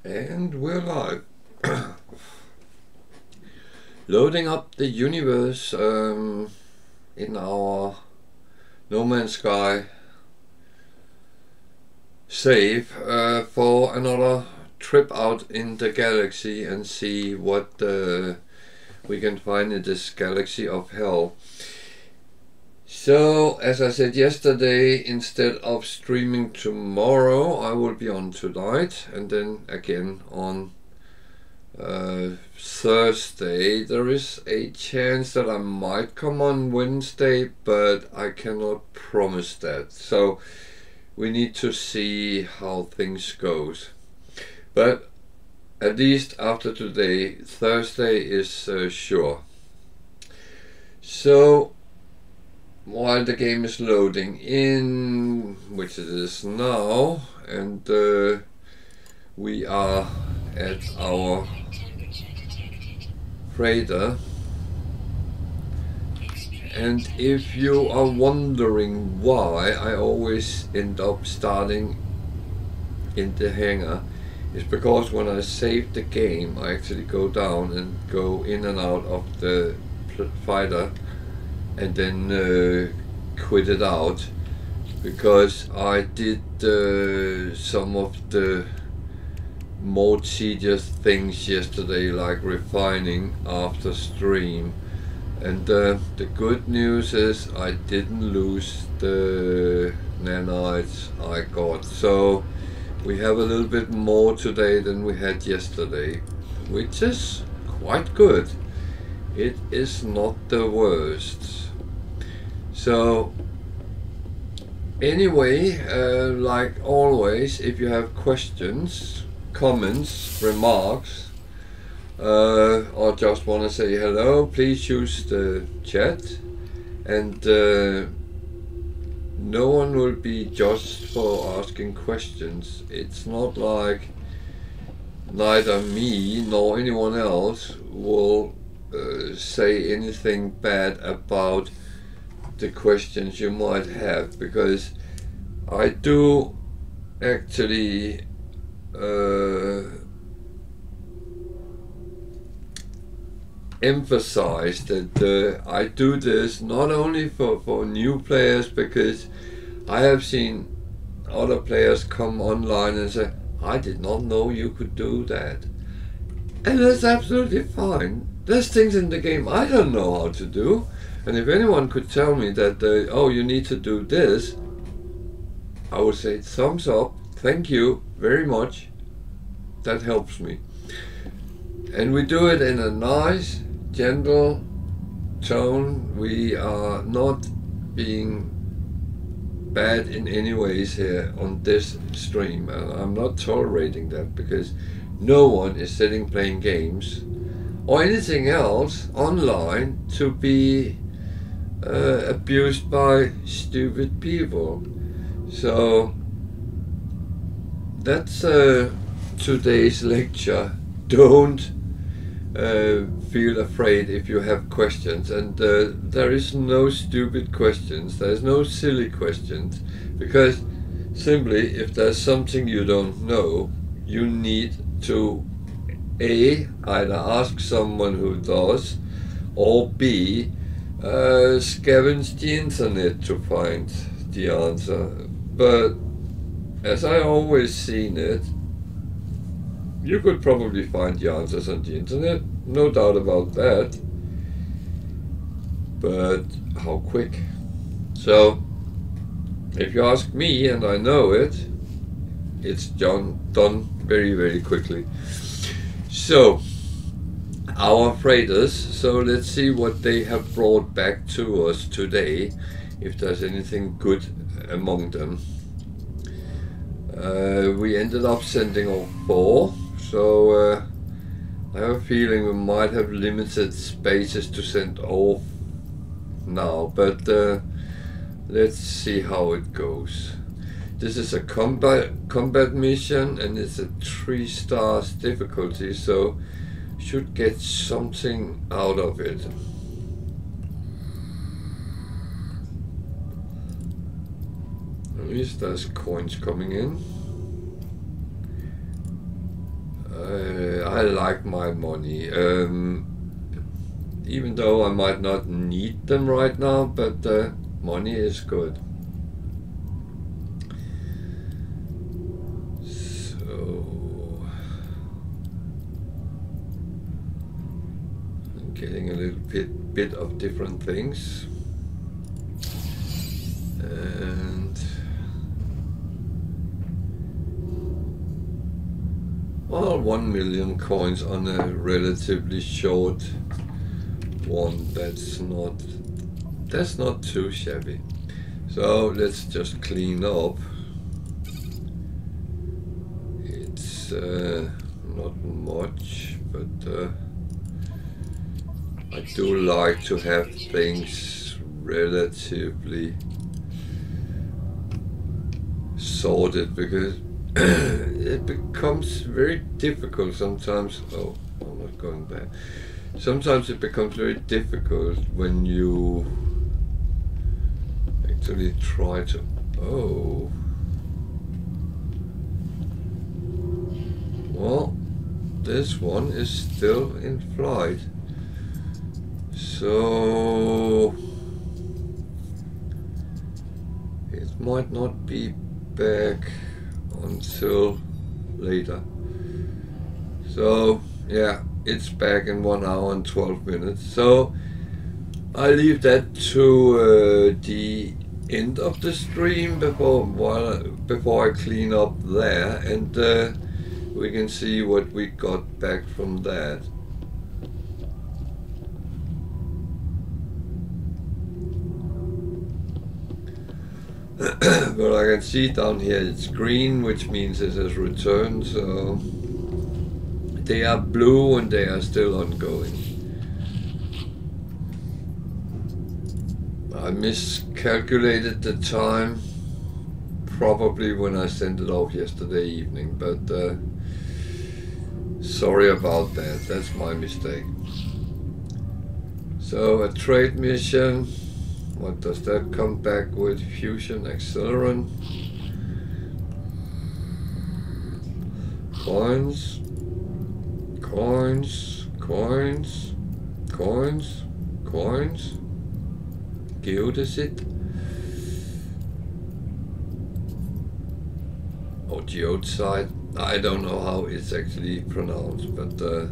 And we're live. Loading up the universe in our No Man's Sky save for another trip out in the galaxy and see what we can find in this galaxy of hell. So, as I said yesterday, instead of streaming tomorrow, I will be on tonight, and then again on Thursday. There is a chance that I might come on Wednesday, but I cannot promise that. So, we need to see how things goes. But at least after today, Thursday is sure. So, while the game is loading in, which it is now, and we are at our freighter, and if you are wondering why I always end up starting in the hangar, it's because when I save the game I actually go down and go in and out of the fighter and then quit it out, because I did some of the more tedious things yesterday, like refining after stream. And the good news is I didn't lose the nanites I got, so we have a little bit more today than we had yesterday, which is quite good. It is not the worst. So anyway, like always, if you have questions, comments, remarks, or just want to say hello, please use the chat, and no one will be judged for asking questions. It's not like neither me nor anyone else will say anything bad about the questions you might have, because I do actually emphasize that I do this not only for new players, because I have seen other players come online and say, I did not know you could do that. And that's absolutely fine. There's things in the game I don't know how to do. And if anyone could tell me that, oh, you need to do this, I would say thumbs up, thank you very much, that helps me. And we do it in a nice, gentle tone. We are not being bad in any ways here on this stream, and I'm not tolerating that, because no one is sitting playing games or anything else online to be abused by stupid people. So that's today's lecture. Don't feel afraid if you have questions, and there is no stupid questions, there's no silly questions, because simply if there's something you don't know, you need to either ask someone who does, or B, scavenge the internet to find the answer. But as I always seen it, you could probably find the answers on the internet, no doubt about that, but how quick? So if you ask me and I know it, it's done very, very quickly. So our freighters, so let's see what they have brought back to us today, if there's anything good among them. We ended up sending off 4, so I have a feeling we might have limited spaces to send off now, but let's see how it goes. This is a combat mission, and it's a 3 stars difficulty, so should get something out of it. At least there's coins coming in. I like my money. Even though I might not need them right now, but money is good. So I'm getting a little bit of different things. And well, 1 million coins on a relatively short one. That's not too shabby. So let's just clean up. It's not much, but I do like to have things relatively sorted, because it becomes very difficult sometimes. Oh, I'm not going back. Sometimes it becomes very difficult when you actually try to... Oh. Well, this one is still in flight. So it might not be back until later. So yeah, it's back in 1 hour and 12 minutes. So I leave that to the end of the stream before I clean up there, and we can see what we got back from that. But I can see down here it's green, which means it has returned, so they are blue and they are still ongoing. I miscalculated the time, probably when I sent it off yesterday evening, but sorry about that, that's my mistake. So a trade mission. What does that come back with? Fusion accelerant. Coins. Coins. Coins. Coins. Coins. Geodesit. Or geodesit. I don't know how it's actually pronounced, but a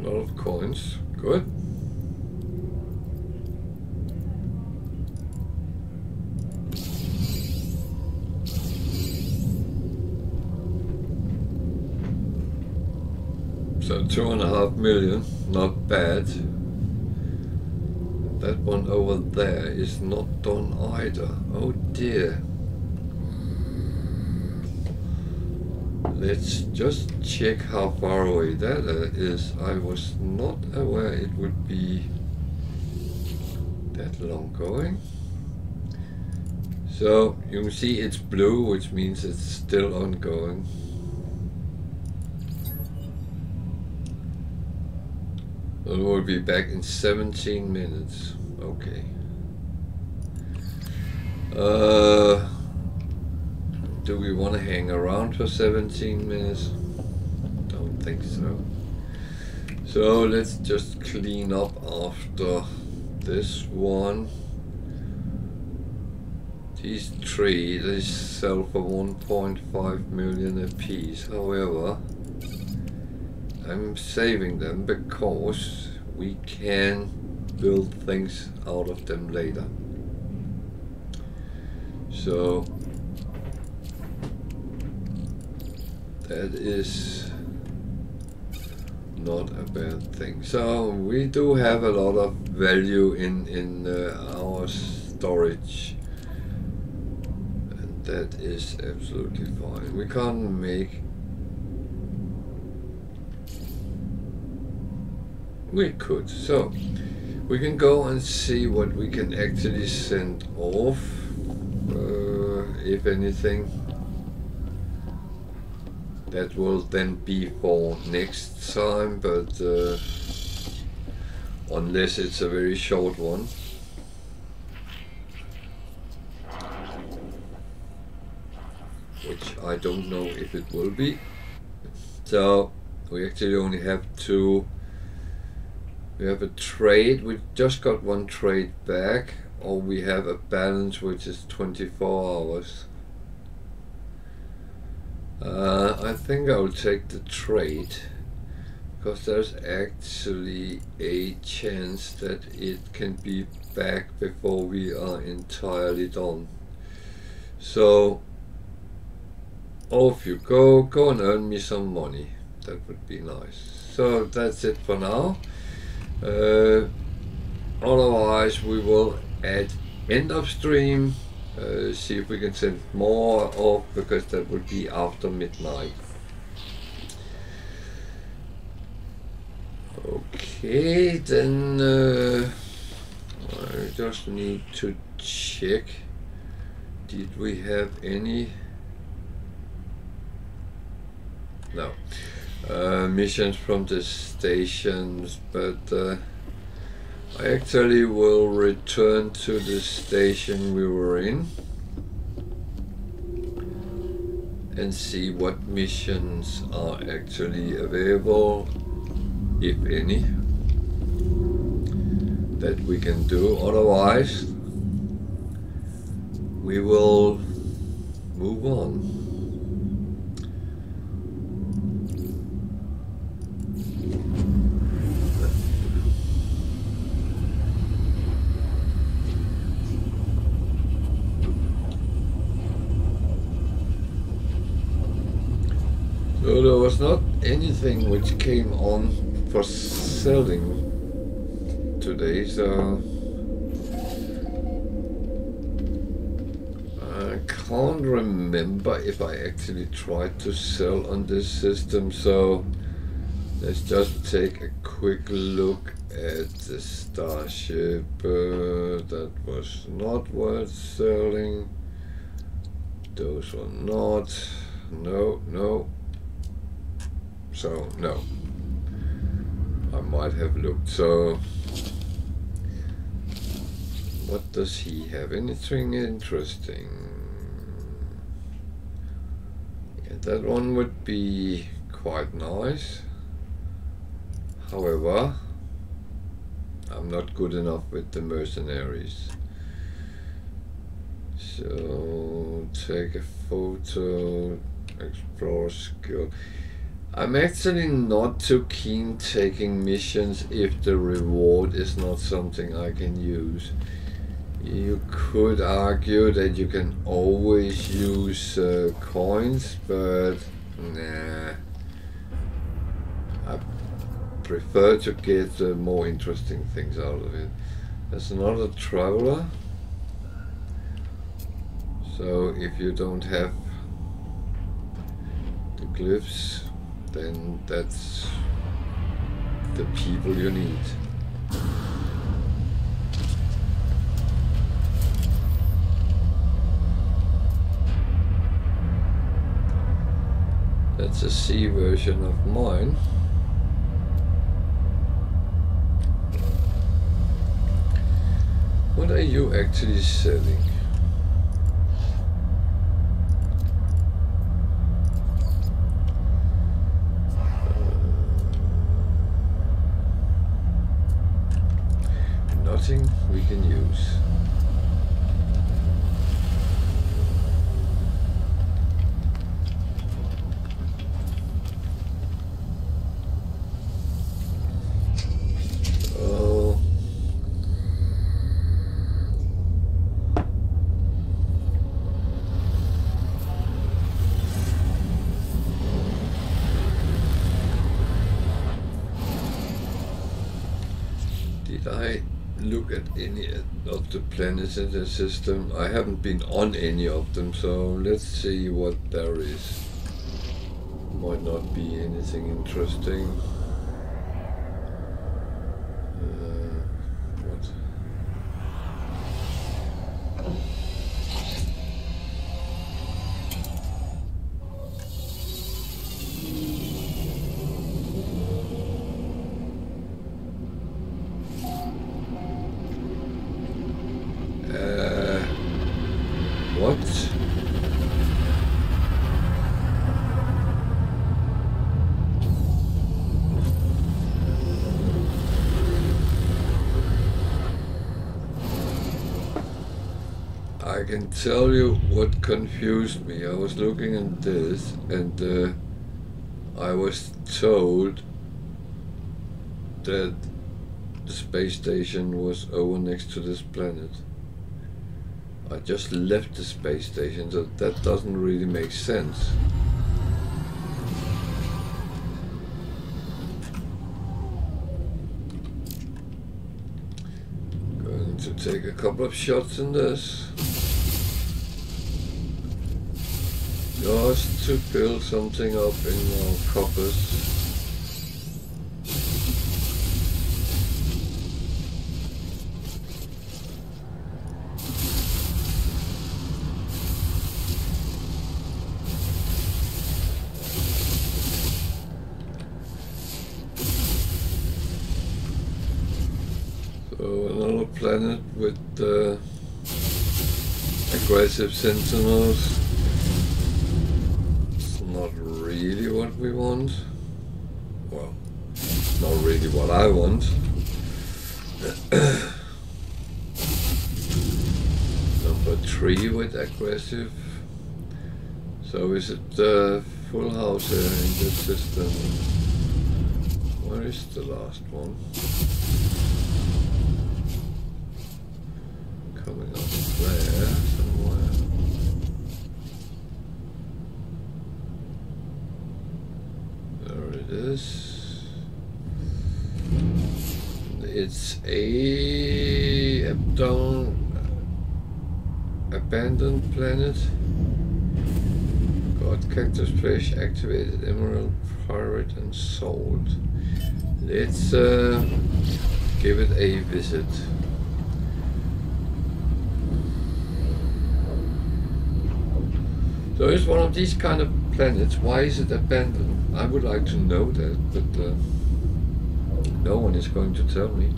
lot of coins. Good. So 2.5 million, not bad. That one over there is not done either. Oh dear. Let's just check how far away that is. I was not aware it would be that long going. So you can see it's blue, which means it's still ongoing. It will be back in 17 minutes. Okay. Do we want to hang around for 17 minutes? Don't think so. So let's just clean up after this one. These three, they sell for 1.5 million a piece. However, I'm saving them because we can build things out of them later. So that is not a bad thing. So we do have a lot of value in our storage, and that is absolutely fine. We can't make... We could. So we can go and see what we can actually send off, if anything. That will then be for next time, but unless it's a very short one. which I don't know if it will be. So we actually only have two. We have a trade, we just got one trade back, or we have a balance which is 24 hours. I think I'll take the trade, because there's actually a chance that it can be back before we are entirely done. So off you go and earn me some money. That would be nice. So that's it for now. Otherwise we will at end of stream see if we can send more off, because that would be after midnight. Okay, then I just need to check, did we have any? No missions from the stations, but I actually will return to the station we were in and see what missions are actually available, if any, that we can do. Otherwise we will move on. So there was not anything which came on for selling today, so I can't remember if I actually tried to sell on this system. So let's just take a quick look at the Starship. That was not worth selling. Those were not. No. So no, I might have looked. So what does he have? Anything interesting? Yeah, that one would be quite nice. However, I'm not good enough with the mercenaries. So take a photo, explore skill. I'm actually not too keen taking missions if the reward is not something I can use. You could argue that you can always use coins, but nah. I prefer to get more interesting things out of it. There's another traveler. So if you don't have the glyphs, then that's the people you need. That's a C version of mine. What are you actually selling? Nothing we can use. Did I look at any of the planets in the system? I haven't been on any of them, so let's see what there is. Might not be anything interesting. What? What? I can tell you what confused me. I was looking at this and I was told that the space station was over next to this planet. I just left the space station, so that doesn't really make sense. Going to take a couple of shots in this. Just to build something up in our compass. So another planet with aggressive sentinels. Not really what we want. Well, not really what I want. Number 3 with aggressive. So is it full house here in this system? Where is the last one? Coming up there somewhere. There it is. It's a abandoned planet. Got cactus fish, activated emerald, pirate, and salt. Let's give it a visit. So it's one of these kind of planets. Why is it abandoned? I would like to know that, but no one is going to tell me.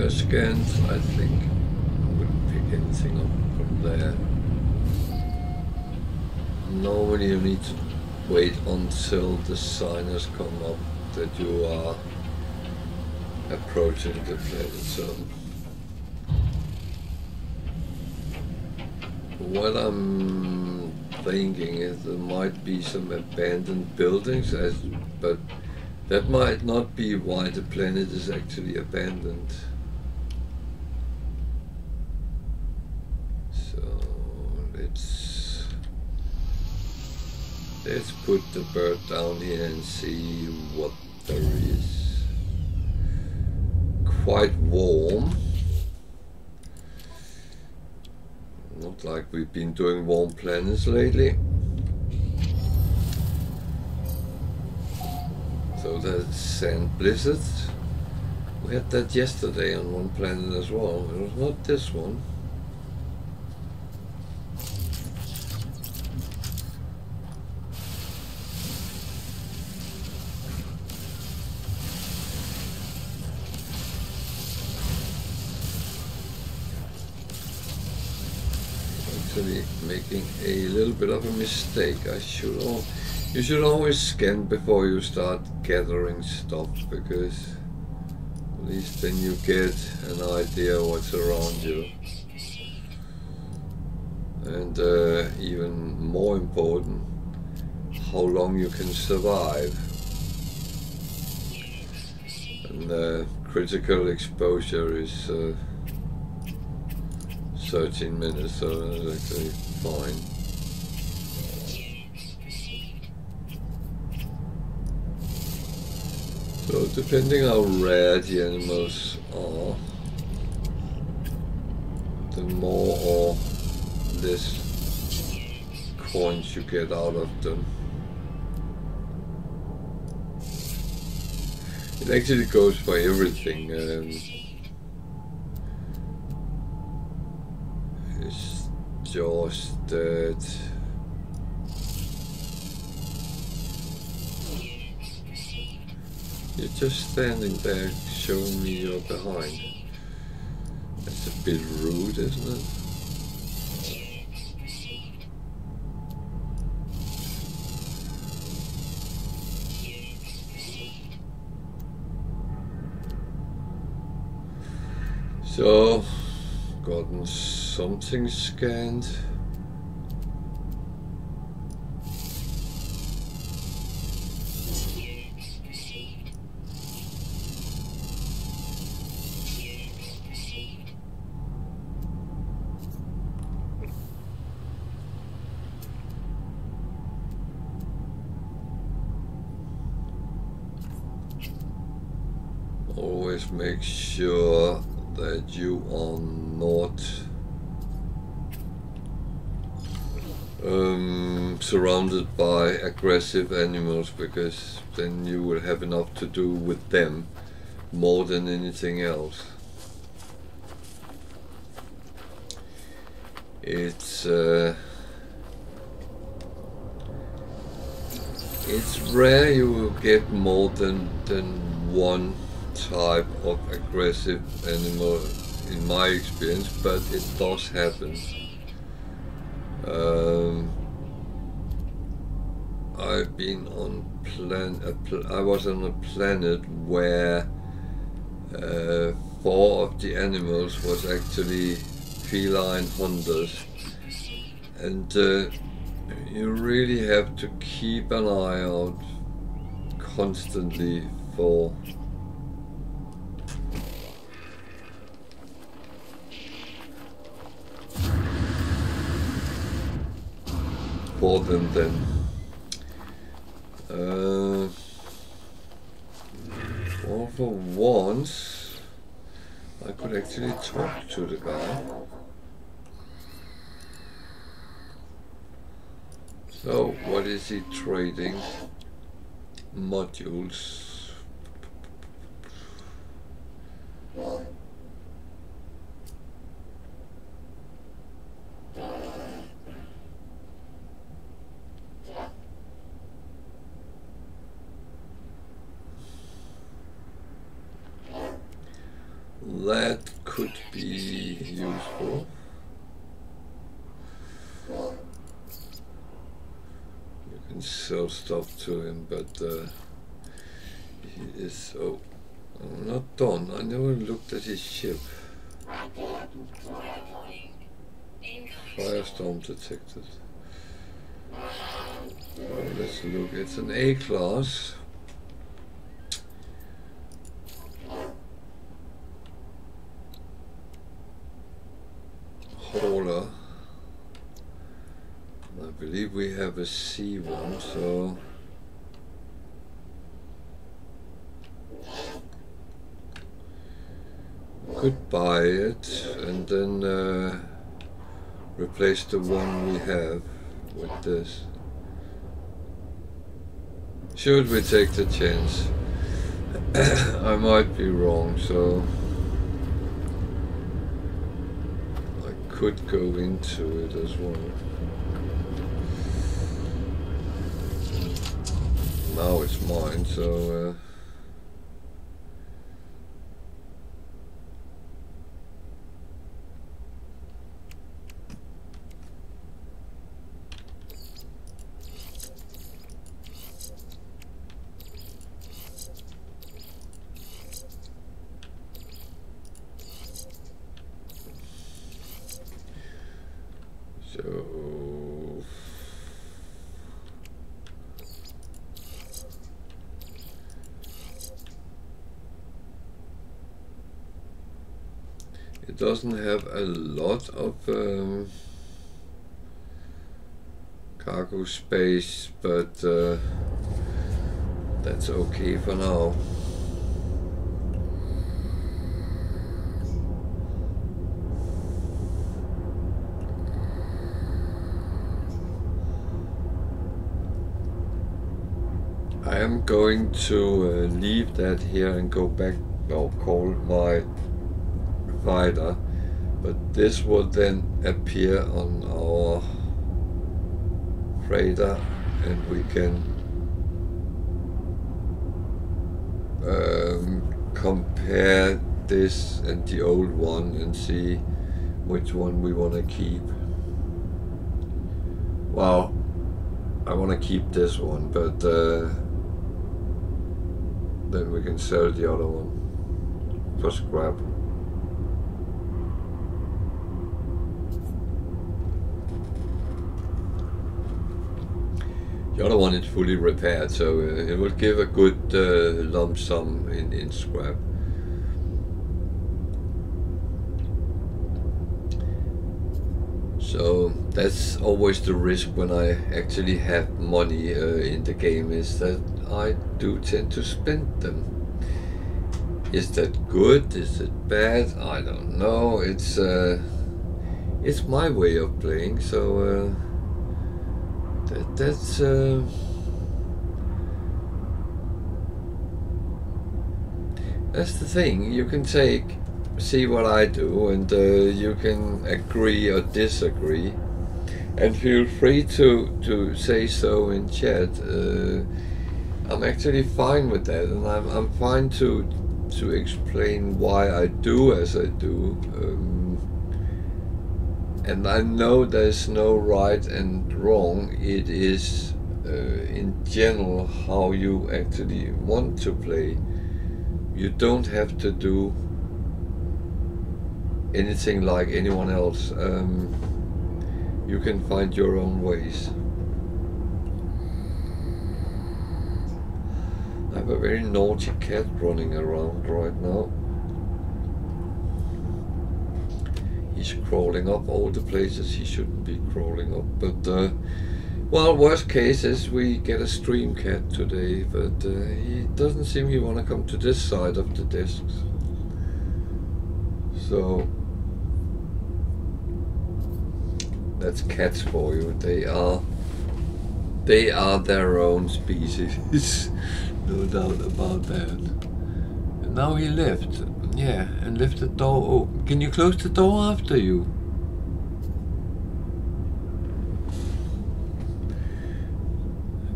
Scanned, I think I wouldn't pick anything up from there. Normally you need to wait until the sign has come up that you are approaching the planet zone. What I'm thinking is there might be some abandoned buildings, but that might not be why the planet is actually abandoned. Let's put the bird down here and see what there is. Quite warm. Not like we've been doing warm planets lately. So there's sand blizzards. We had that yesterday on one planet as well. It was not this one. Making a little bit of a mistake. You should always scan before you start gathering stuff, because at least then you get an idea what's around you. And even more important, how long you can survive. And critical exposure is 13 minutes, so that's actually fine. So depending how rare the animals are, the more or less coins you get out of them. It actually goes for everything. just that you're just standing there showing me you're behind. That's a bit rude, isn't it? So, gotten something scanned. Always make sure that you are not surrounded by aggressive animals, because then you will have enough to do with them more than anything else. It's rare you will get more than one type of aggressive animal in my experience, but it does happen. I've been on I was on a planet where 4 of the animals was actually feline hunters, and you really have to keep an eye out constantly for them then. Well, for once I could actually talk to the guy. So, what is he trading? Modules. That could be useful. You can sell stuff to him, but he is so... I'm not done. I never looked at his ship. Firestorm detected. So let's look. It's an A class. Hauler. I believe we have a C1, so could buy it and then replace the one we have with this. Should we take the chance? I might be wrong, so could go into it as well. Now it's mine, so it doesn't have a lot of cargo space, but that's okay for now. I am going to leave that here and go back, or call my fighter, but this will then appear on our radar, and we can compare this and the old one and see which one we want to keep. Well, I want to keep this one, but then we can sell the other one for scrap. The other one is fully repaired, so it will give a good lump sum in scrap. So that's always the risk when I actually have money in the game, is that I do tend to spend them. Is that good? Is it bad? I don't know. It's my way of playing, so that's the thing. You can see what I do, and you can agree or disagree, and feel free to say so in chat. I'm actually fine with that, and I'm fine to explain why I do as I do. And I know there's no right and wrong. It is in general how you actually want to play. You don't have to do anything like anyone else. You can find your own ways. I have a very naughty cat running around right now. He's crawling up all the places he shouldn't be crawling up, but well, worst case is we get a stream cat today, but he doesn't seem he want to come to this side of the discs. So that's cats for you. They are their own species. No doubt about that. And now he left. Yeah, and left the door open. Can you close the door after you?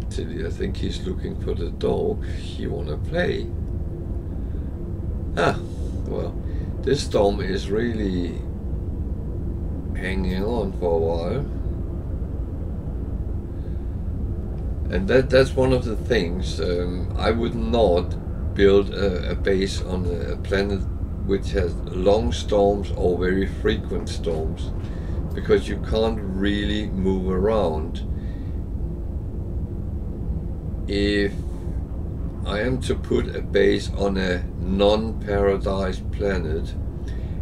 Actually, I think he's looking for the dog he wanna play. Ah, well, this storm is really hanging on for a while. And that's one of the things. I would not build a base on a planet which has long storms or very frequent storms, because you can't really move around. If I am to put a base on a non-paradise planet,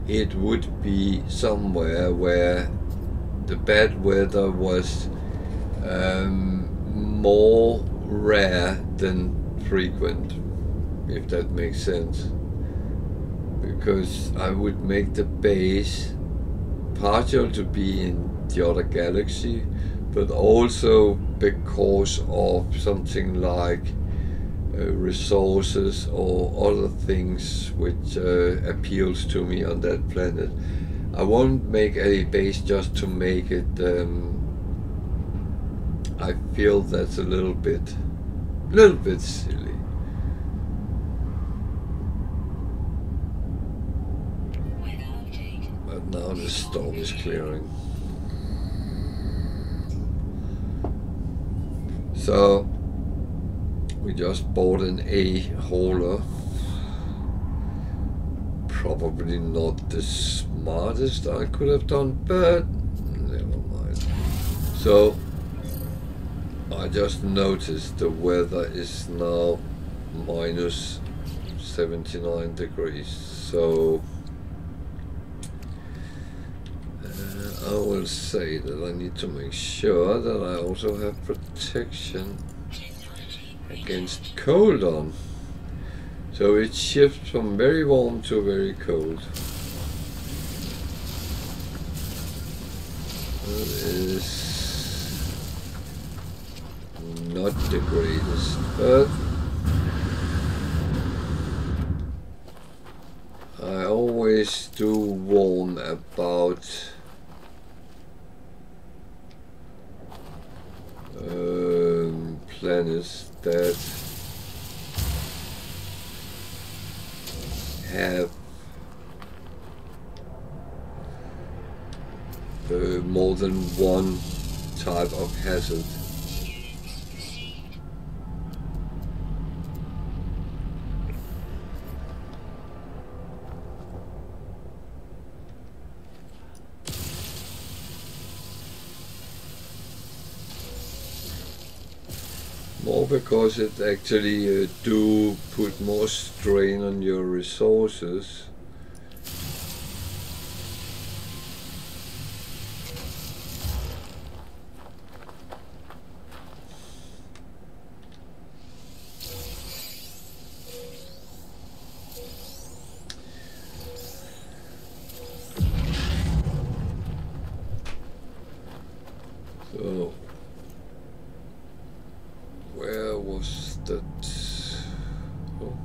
it would be somewhere where the bad weather was more rare than frequent, if that makes sense. Because I would make the base partial to be in the other galaxy, but also because of something like resources or other things which appeals to me on that planet. I won't make a base just to make it. I feel that's a little bit silly. But now the storm is clearing. So we just bought an A hauler. Probably not the smartest I could have done, but never mind. So I just noticed the weather is now minus 79 degrees, so I will say that I need to make sure that I also have protection against cold on. So it shifts from very warm to very cold. That is not the greatest, but I always always do warn about planets that have more than one type of hazard. More because it actually do put more strain on your resources. So where was that? Oh.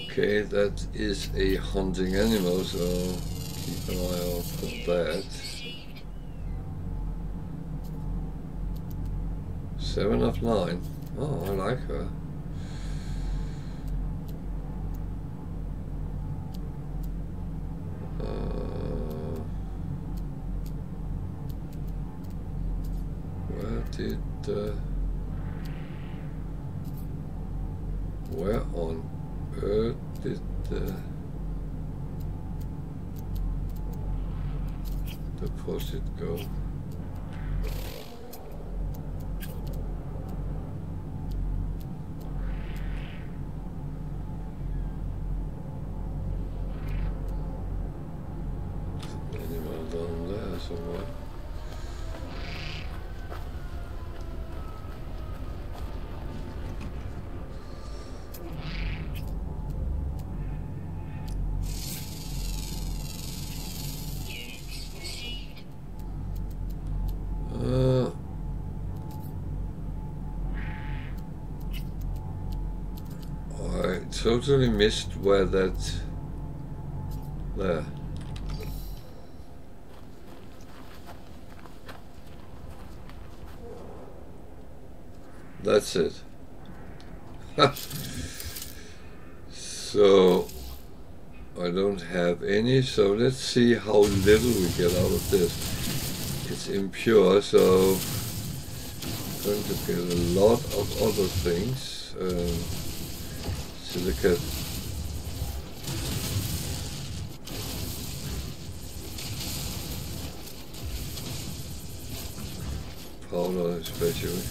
Okay, that is a hunting animal, so keep an eye out for that. 7 of 9. Oh, I like her. Where on earth did the deposit go? Animal down there somewhere. I totally missed where that there. That's it. So I don't have any, so let's see how little we get out of this. It's impure, so I'm going to get a lot of other things. Silicate. Powder especially.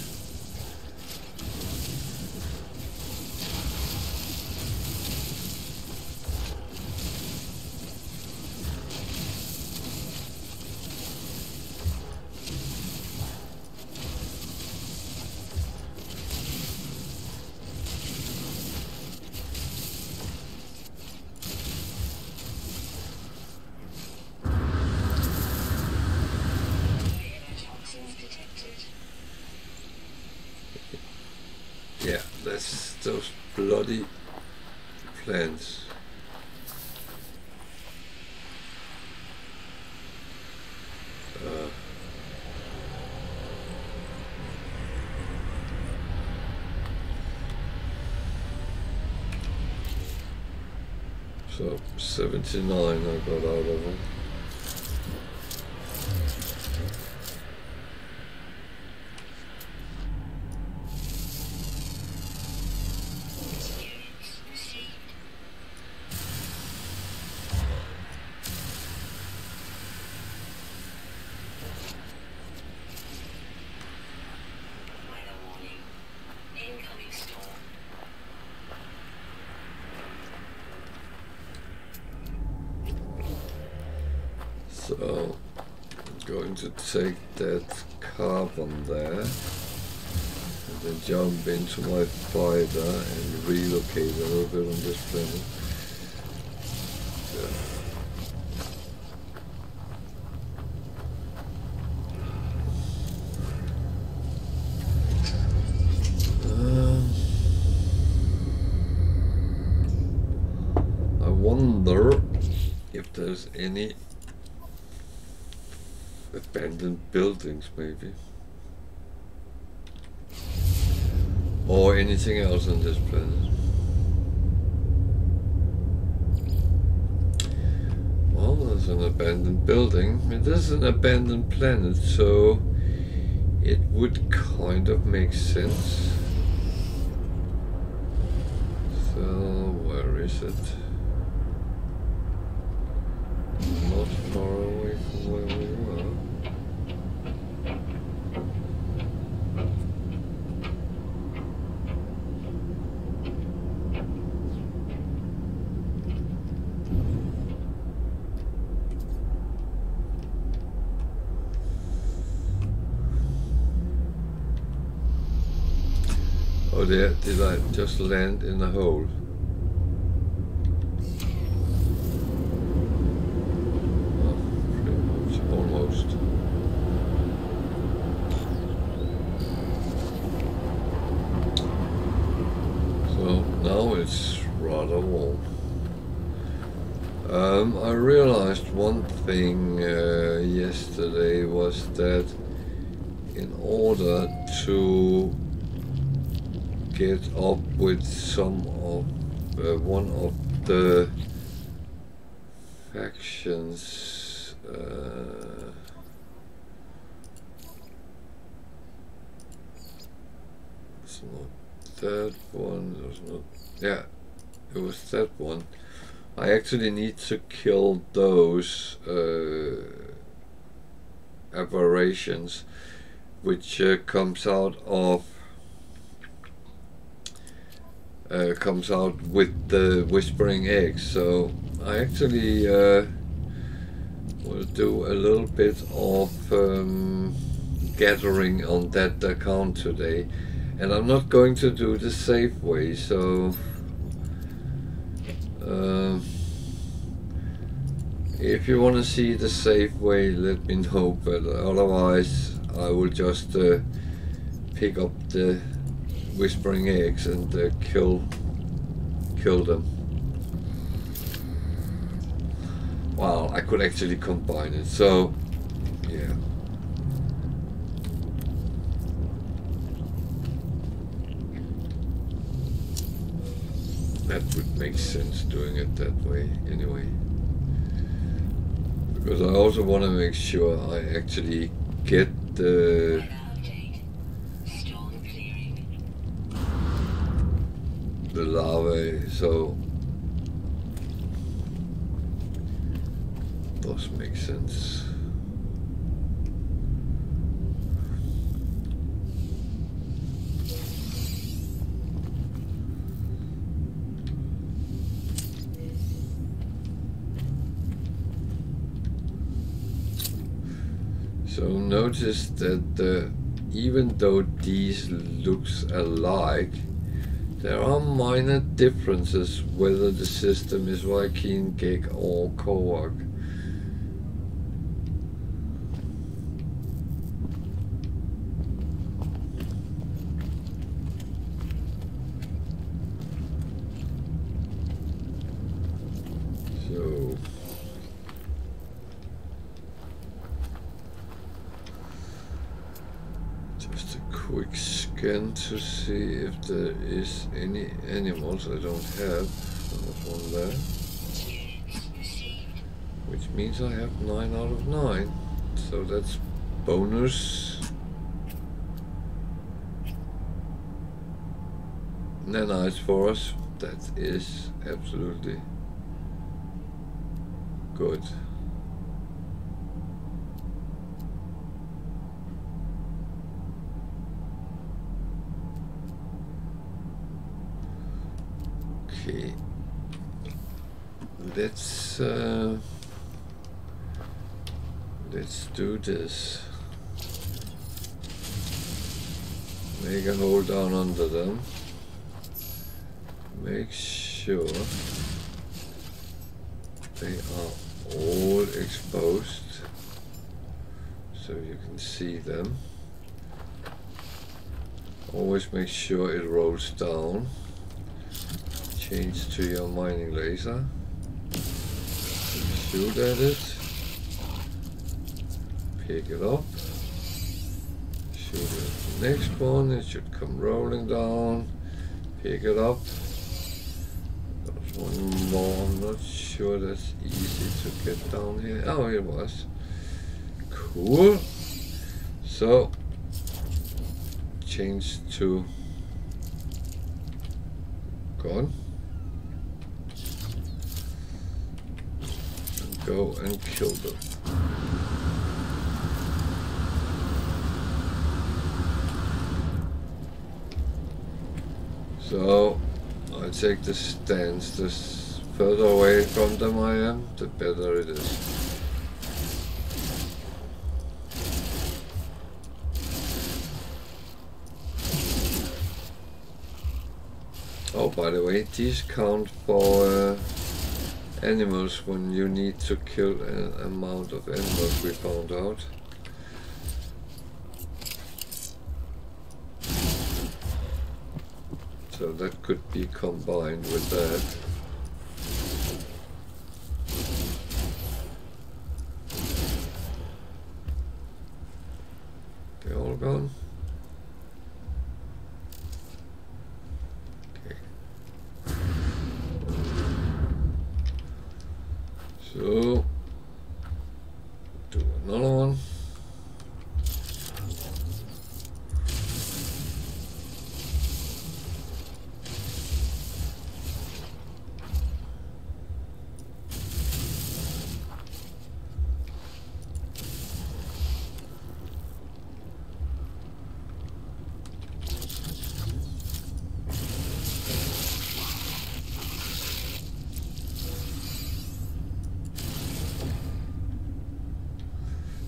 Yeah, that's those bloody plants. So 79 I got out of it. So I'm going to take that carbon there and then jump into my fighter and relocate a little bit on this planet. there's any abandoned buildings, maybe, or anything else on this planet. Well, there's an abandoned building. It is an abandoned planet, so it would kind of make sense. So, where is it? Not far away from where we were. Oh, there, did I just land in a hole? Almost. So now it's rather warm. I realized one thing yesterday was that in order to get up with some of one of the factions, it's not that one, it was not, yeah, it was that one. I actually need to kill those aberrations, which comes out with the whispering eggs. So I actually will do a little bit of gathering on that account today, and I'm not going to do the safe way. So if you want to see the safe way, let me know, but otherwise I will just pick up the whispering eggs and kill them. Wow, I could actually combine it, so yeah. That would make sense doing it that way anyway. Because I also want to make sure I actually get the larvae, so does make sense. So notice that even though these looks alike, there are minor differences whether the system is Viking, Gig or Korok. So just a quick scan to see if there is any animals I don't have. There's one there, which means I have 9 out of 9, so that's bonus. Nanites for us, that is absolutely good. Okay, let's do this. Make a hole down under them. Make sure they are all exposed so you can see them. Always make sure it rolls down. Change to your mining laser. Make shoot at it, pick it up, shoot at the next one, it should come rolling down, pick it up. There's one more, I'm not sure that's easy to get down here. Oh, it was. Cool. So, change to gun. And go and kill them. So, I take the stance. The further away from them I am, the better it is. Oh, by the way, these count for animals when you need to kill an amount of animals, we found out. So that could be combined with that. They're all gone. So, do another one.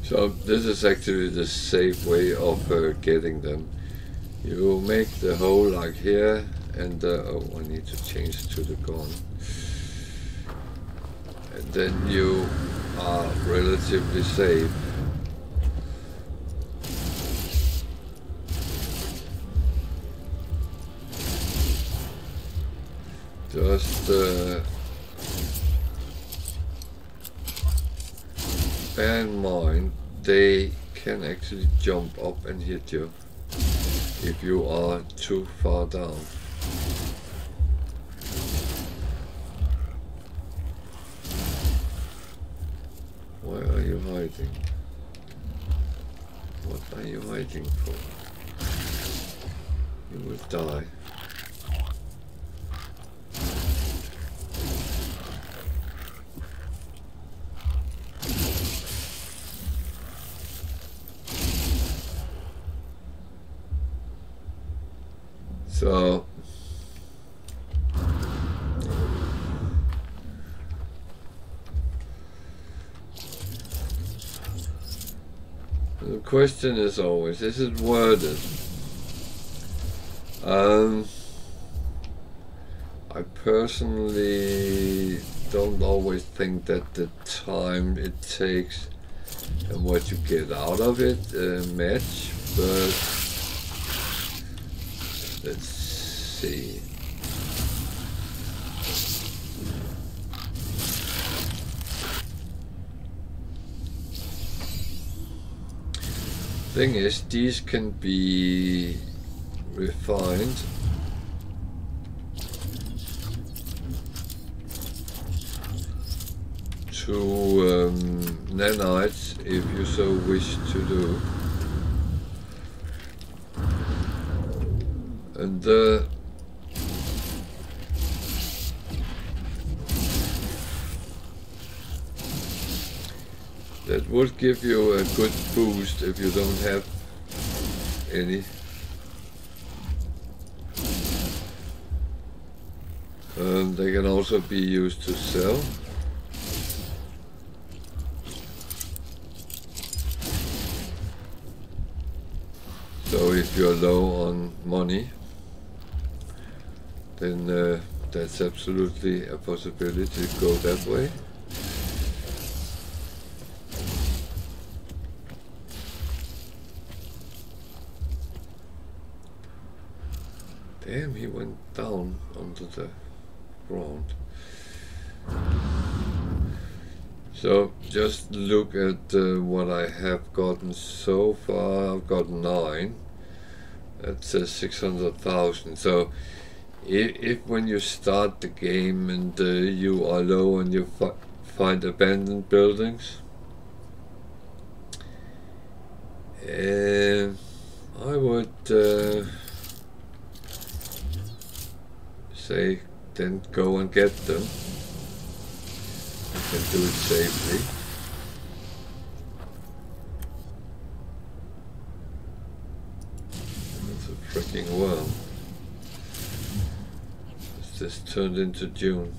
So this is actually the safe way of getting them. You make the hole like here, and oh, I need to change to the gun. And then you are relatively safe. Just bear in mind, they can actually jump up and hit you if you are too far down. Why are you hiding? What are you hiding for? You will die. So, the question is always, is it worth it? I personally don't always think that the time it takes and what you get out of it match, but let's see. Thing is, these can be refined to nanites if you so wish to do. And that would give you a good boost if you don't have any. They can also be used to sell. So if you're low on money, then that's absolutely a possibility to go that way. Damn, he went down onto the ground. So just look at what I have gotten so far. I've got 9. That says 600,000. So if when you start the game and you are low and you find abandoned buildings, I would say then go and get them. You can do it safely. It's a freaking worm. It's just turned into Doom.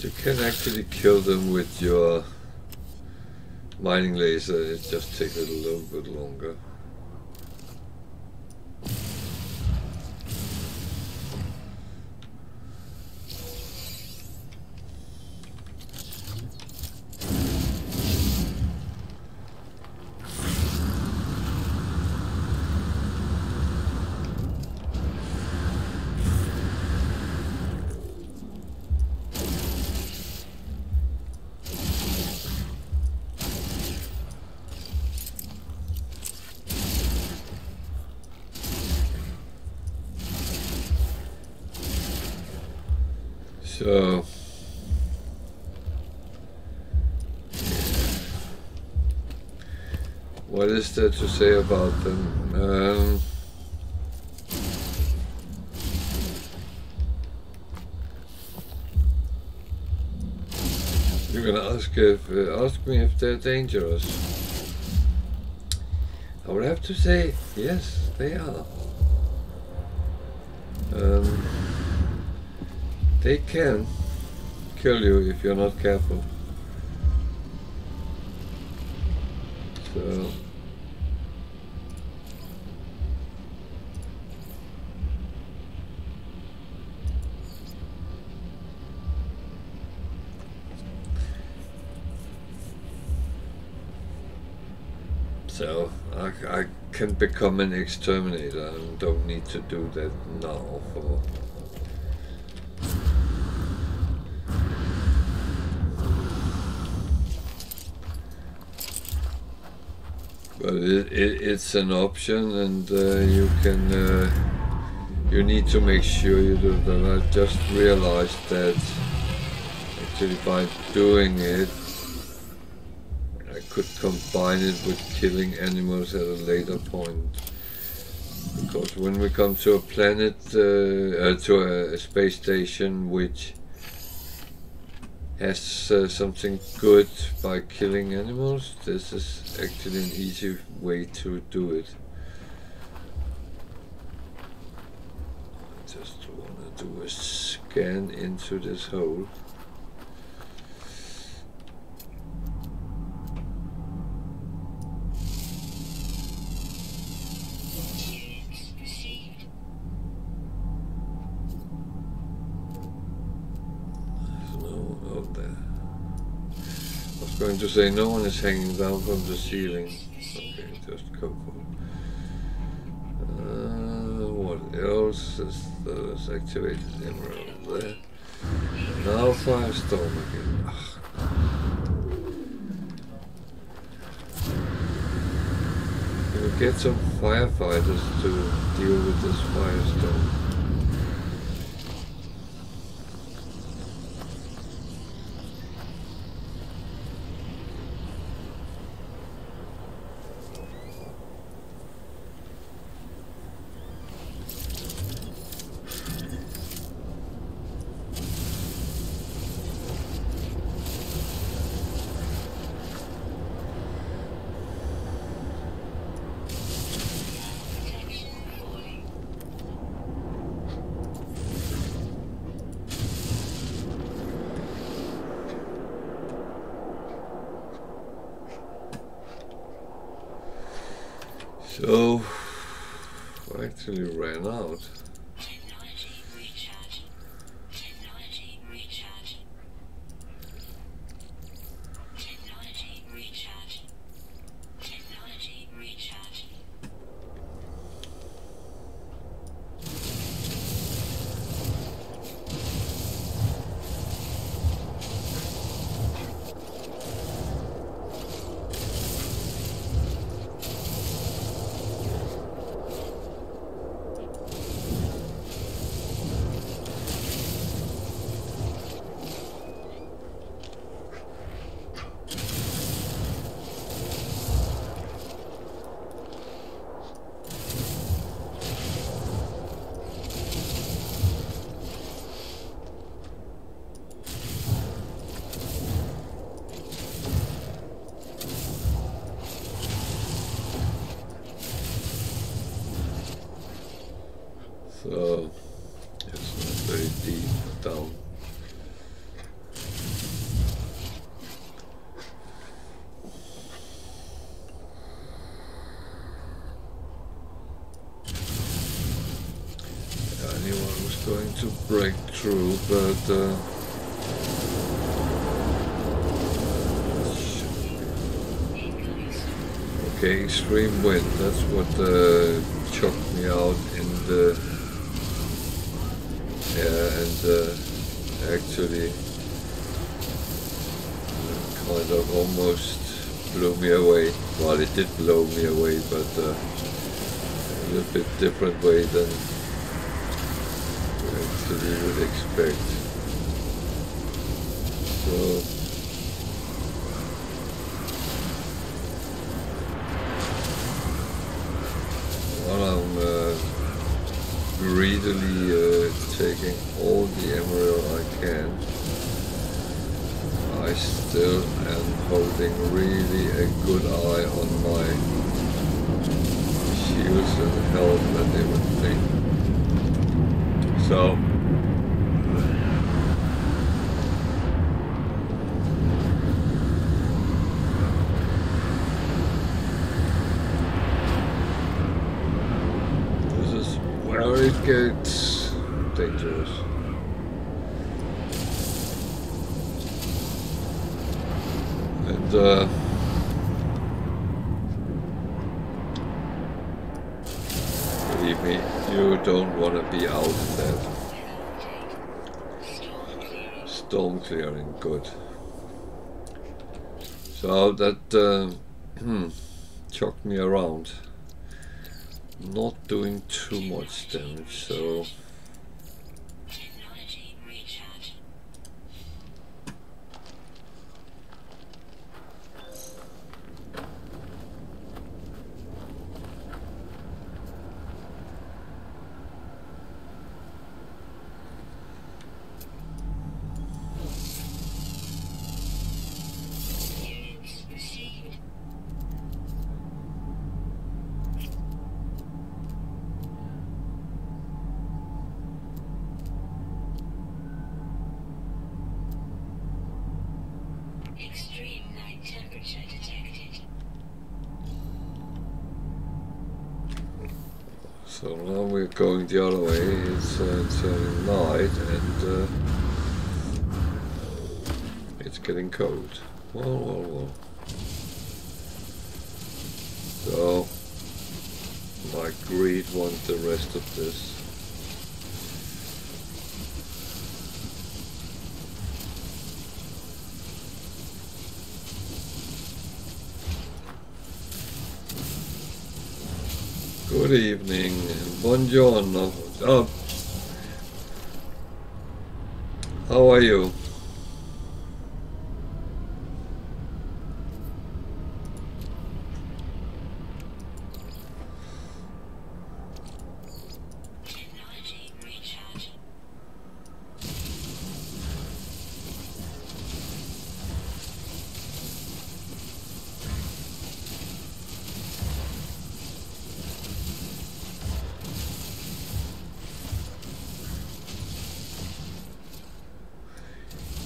You can actually kill them with your mining laser, it just takes a little bit longer. So what is there to say about them? You're gonna ask me if they're dangerous. I would have to say yes, they are. They can kill you if you're not careful. So I can become an exterminator and don't need to do that now for. But it's an option, and you can. You need to make sure you do that. I just realized that actually by doing it, I could combine it with killing animals at a later point. Because when we come to a planet, to a space station which has something good by killing animals, this is actually an easy way to do it. I just want to do a scan into this hole. Going to say no one is hanging down from the ceiling. Okay, just go for it. What else is activated? Emerald there. Now firestorm again. Can we get some firefighters to deal with this firestorm? So, I actually ran out. So it's not very deep down. Anyone was going to break through, but okay, extreme wind, that's what chucked me out in the air, and actually kind of almost blew me away. Well, it did blow me away, but a little bit different way than you actually would expect. So I'm greedily taking all the emerald I can. I still am holding really a good eye on my shields and health and everything. So it gets dangerous. And believe me, you don't want to be out in that. Storm clearing, good. So that chucked me around. Not doing too much damage, so so now we're going the other way. It's turning night and it's getting cold. Well. So my greed wants the rest of this. Good evening, buongiorno. Oh, how are you?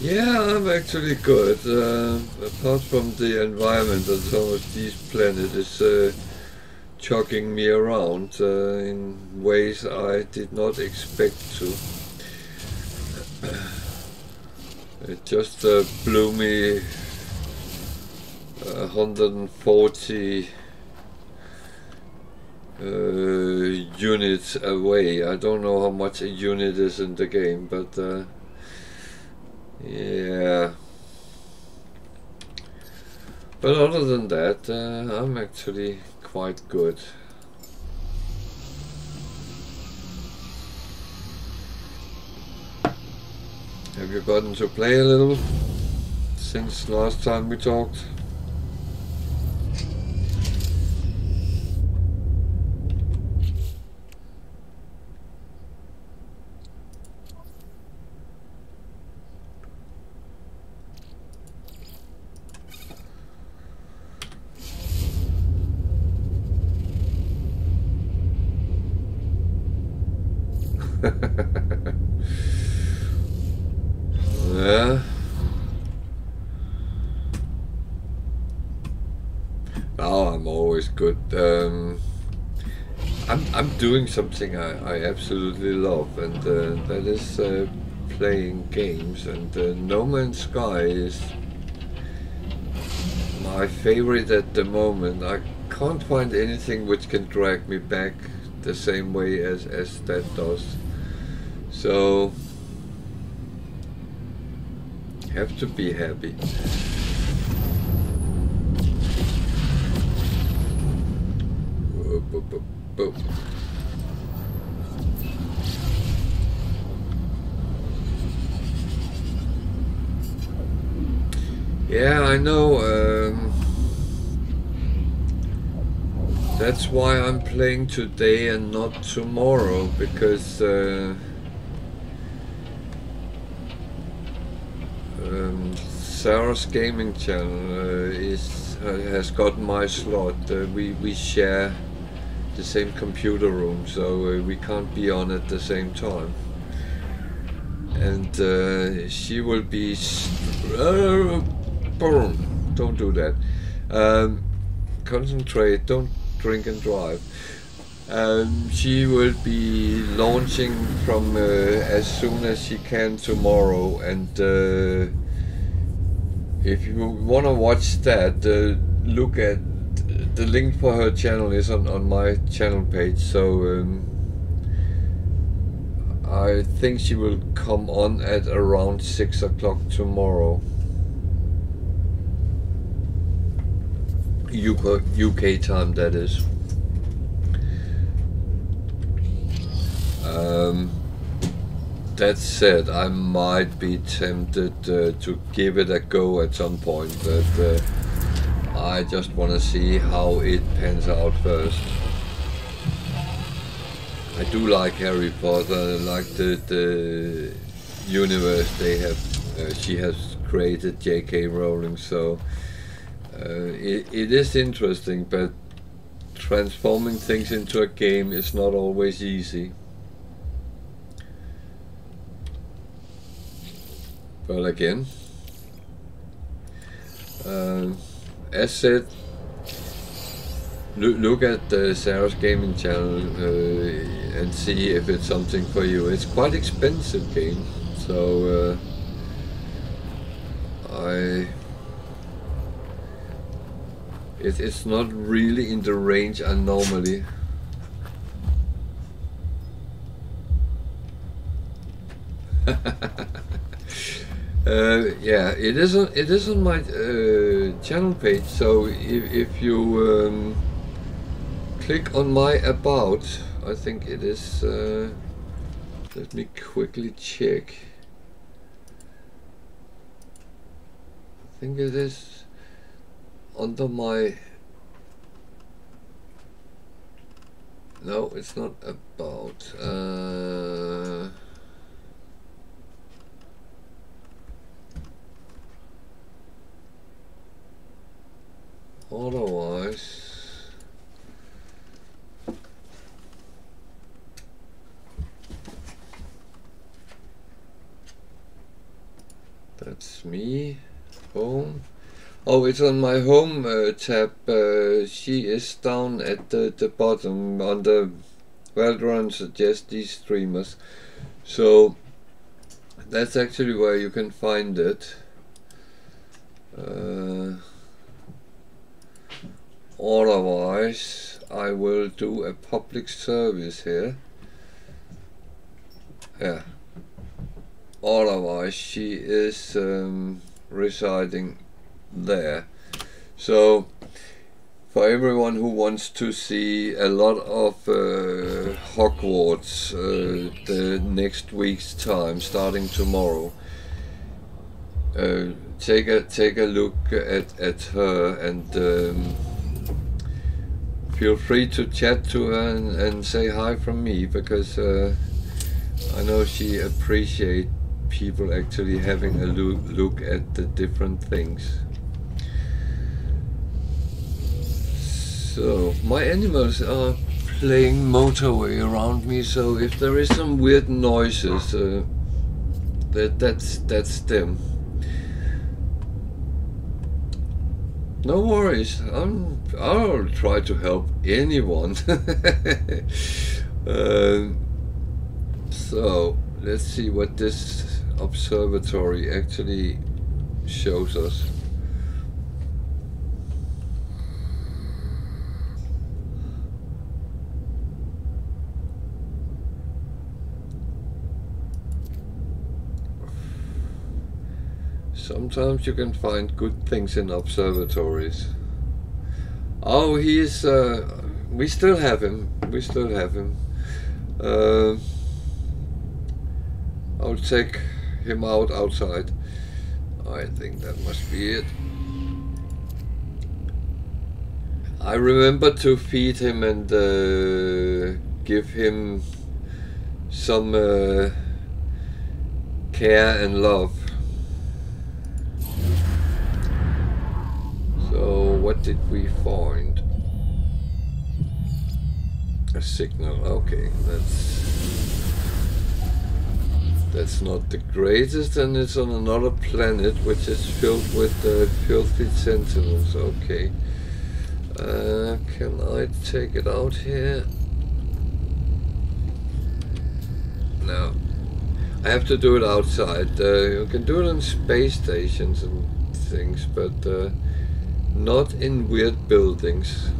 Yeah, I'm actually good. Apart from the environment and some of these planets is chucking me around in ways I did not expect to. It just blew me 140 units away. I don't know how much a unit is in the game, but yeah. But other than that, I'm actually quite good. Have you gotten to play a little since last time we talked? Yeah. Oh, I'm always good. I'm doing something I absolutely love, and that is playing games. And No Man's Sky is my favorite at the moment. I can't find anything which can drag me back the same way as that does. So have to be happy. Boop. Yeah, I know. That's why I'm playing today and not tomorrow, because Sarah's gaming channel has got my slot. We share the same computer room, so we can't be on at the same time. And she will be. Don't do that. Concentrate. Don't drink and drive. She will be launching from as soon as she can tomorrow, and if you want to watch that, look at the link for her channel is on my channel page. So I think she will come on at around 6 o'clock tomorrow, UK time, that is. That said, I might be tempted to give it a go at some point, but I just want to see how it pans out first. I do like Harry Potter. I like the universe they have. She has created, J.K. Rowling, so it is interesting, but transforming things into a game is not always easy. Well, again, as said, look at Sarah's gaming channel and see if it's something for you. It's quite expensive game, so it's not really in the range I normally. Yeah, it is on my channel page. So if you click on my about, I think it is. Let me quickly check. I think it is under my. No, it's not about. Otherwise, that's me. Home. Oh, it's on my home tab. She is down at the bottom under well-run suggest these streamers. So that's actually where you can find it. Otherwise, I will do a public service here. Yeah. Otherwise, she is residing there. So, for everyone who wants to see a lot of Hogwarts the next week's time, starting tomorrow, take a look at her, and feel free to chat to her and say hi from me, because I know she appreciates people actually having a look at the different things. So my animals are playing motorway around me, so if there is some weird noises, that's them. No worries, I'll try to help anyone. So let's see what this observatory actually shows us. Sometimes you can find good things in observatories. Oh, he's we still have him. We still have him. I'll take him outside. I think that must be it. I remember to feed him and give him some care and love. So what did we find? A signal. Okay, that's not the greatest, and it's on another planet which is filled with filthy sentinels. Okay. Can I take it out here? No. I have to do it outside. You can do it on space stations and things, but not in weird buildings.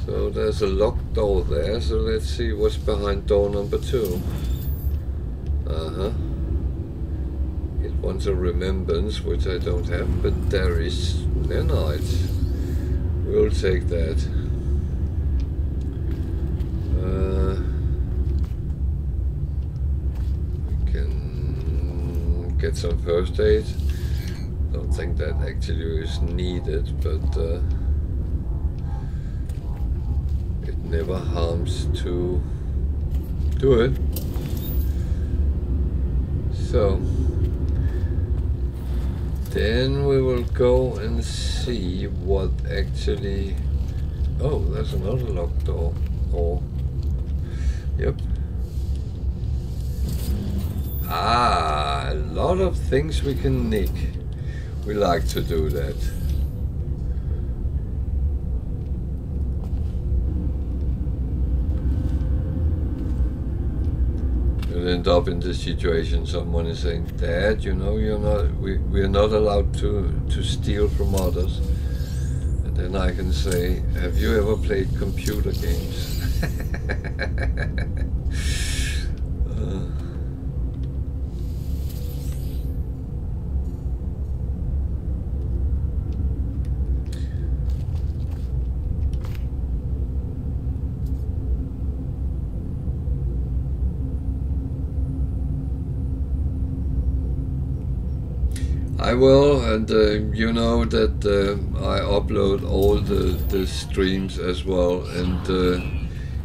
So there's a locked door there, so let's see what's behind door number 2. It wants a remembrance, which I don't have, but there is nanite. We'll take that. We can get some first aid. Don't think that actually is needed, but it never harms to do it. So then we will go and see what actually... Oh, there's another locked door. Oh, yep. Ah, a lot of things we can nick. We like to do that. You'll end up in this situation. Someone is saying, "Dad, you know, we're not allowed to steal from others." And then I can say, "Have you ever played computer games?" I will, and you know that I upload all the streams as well, and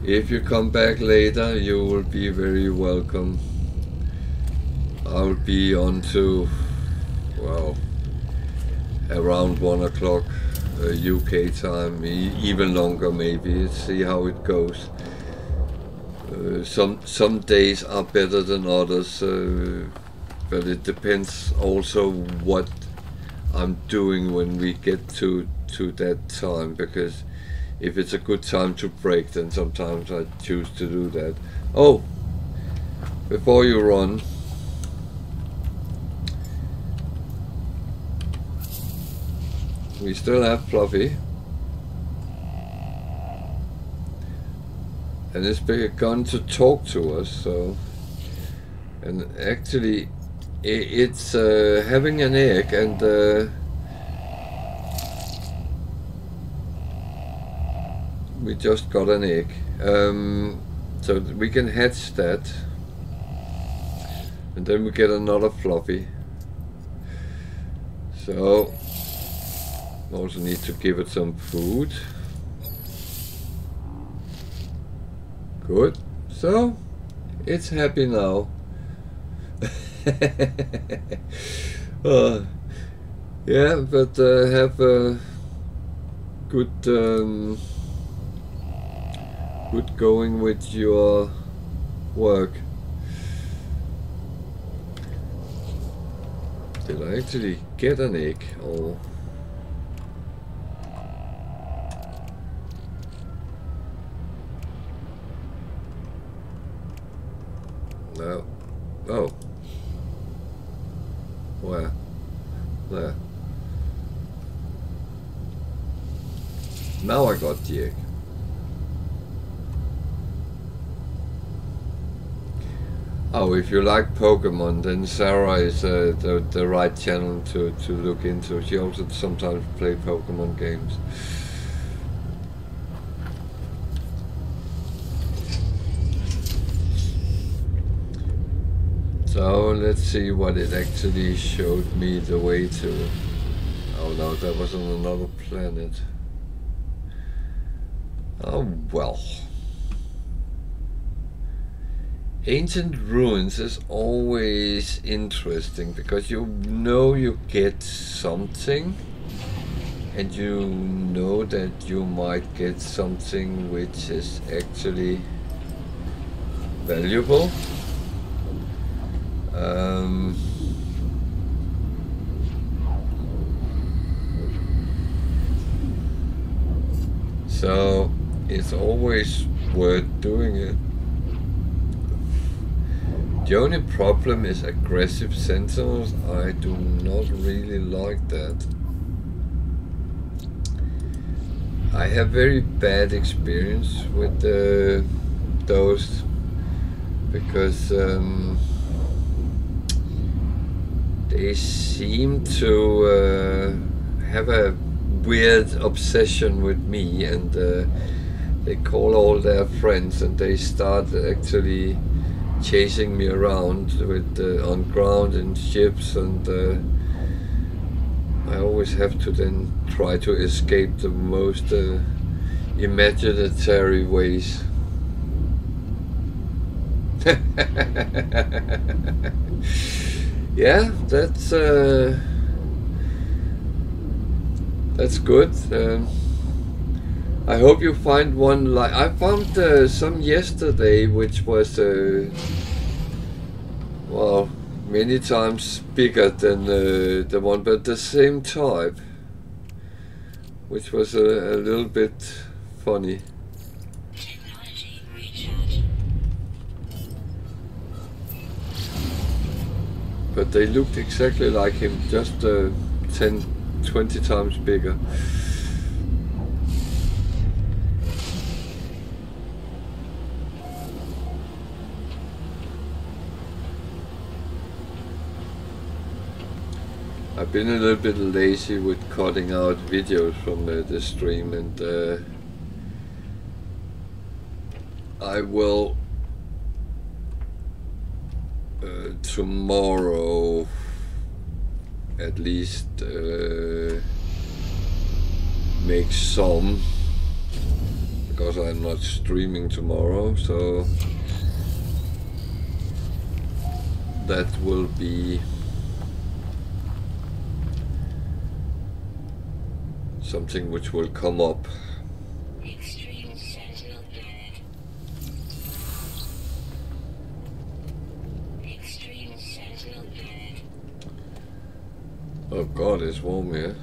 if you come back later, you will be very welcome. I'll be on to, well, around 1 o'clock UK time, even longer maybe. See how it goes. Some days are better than others. But it depends also what I'm doing when we get to that time, because if it's a good time to break, then sometimes I choose to do that. Oh, before you run, we still have Fluffy, and it's begun to talk to us. So, and actually it's having an egg, and we just got an egg, so we can hatch that, and then we get another Fluffy. So also need to give it some food. Good. So it's happy now. Yeah, but have a good good going with your work. Did I actually get an egg or? No. Oh. Where? There. Now I got the egg. Oh, if you like Pokemon, then Sarah is the right channel to look into. She also sometimes plays Pokemon games. So let's see what it actually showed me the way to. Oh no, that was on another planet. Oh well. Ancient ruins is always interesting because you know you get something, and you know that you might get something which is actually valuable. So it's always worth doing it. The only problem is aggressive sentinels. I do not really like that. I have very bad experience with those because they seem to have a weird obsession with me, and they call all their friends and they start actually chasing me around with on ground in ships, and I always have to then try to escape the most imaginary ways. Yeah, that's good. I hope you find one like I found some yesterday, which was well, many times bigger than the one, but the same type, which was a little bit funny. But they looked exactly like him, just 10, 20 times bigger. I've been a little bit lazy with cutting out videos from the stream, and I will tomorrow at least make some, because I'm not streaming tomorrow, so that will be something which will come up. Oh god, it's warm here.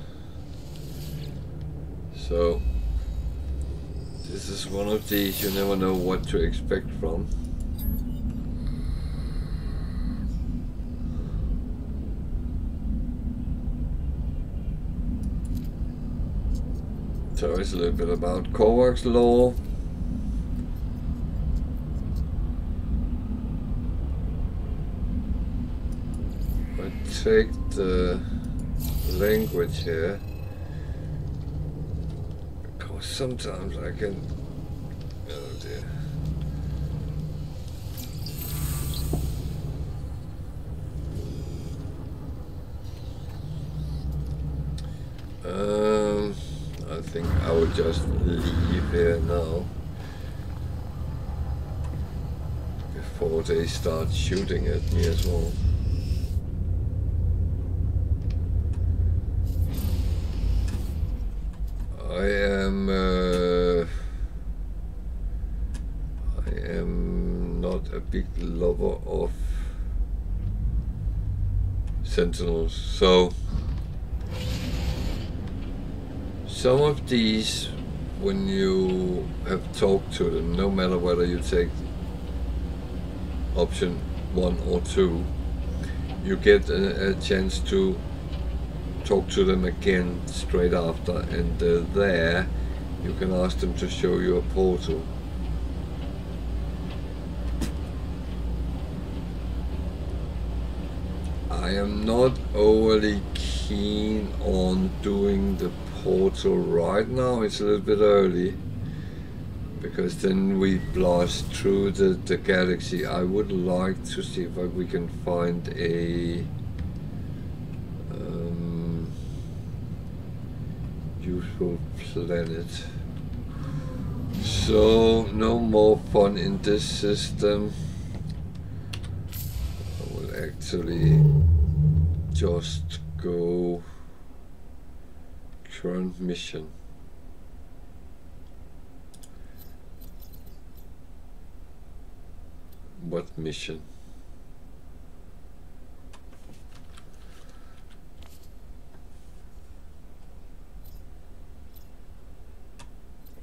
So this is one of these you never know what to expect from. So it's a little bit about Korvax lore. I take the language here because sometimes I can, oh dear. I think I will just leave here now before they start shooting at me as well. I am a big lover of sentinels. So some of these, when you have talked to them, no matter whether you take option 1 or 2, you get a chance to talk to them again straight after, and there you can ask them to show you a portal. I am not overly keen on doing the portal right now. It's a little bit early, because then we blast through the galaxy. I would like to see if we can find a useful planet. So no more fun in this system. I will actually just go current mission. What mission?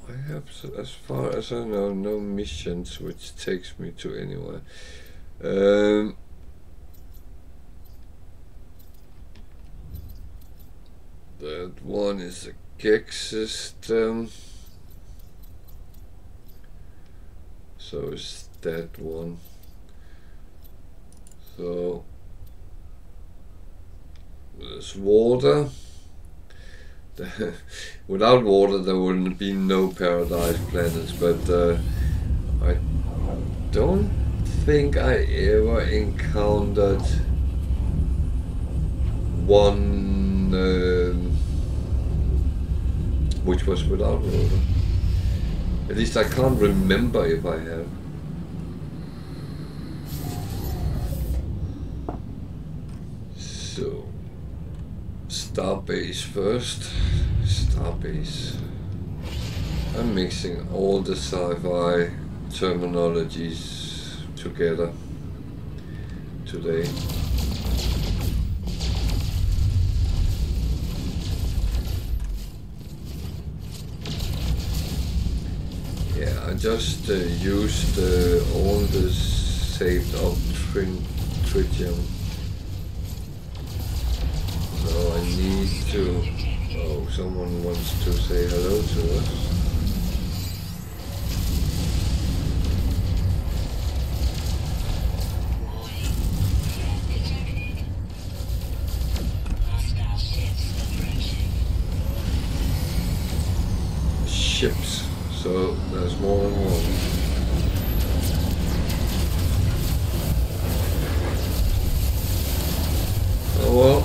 I have, as far as I know, no missions which takes me to anywhere. That one is a gig system. So is that one. So there's water. Without water there wouldn't be no paradise planets, but I don't think I ever encountered one which was without water. At least I can't remember if I have. So Starbase first. Starbase. I'm mixing all the sci-fi terminologies together today. Yeah, I just used all the saved up tritium. So I need to... Oh, someone wants to say hello to us. Ships. So there's more than one. Oh well.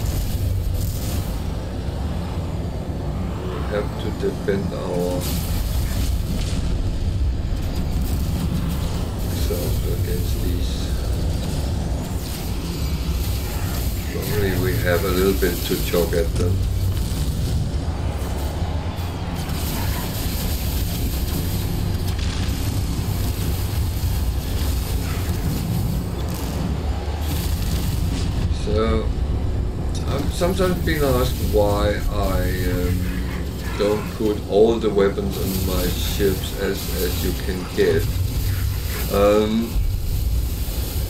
Have to defend ourselves against these. Normally we have a little bit to chug at them. So I've sometimes been asked why I don't put all the weapons on my ships as you can get.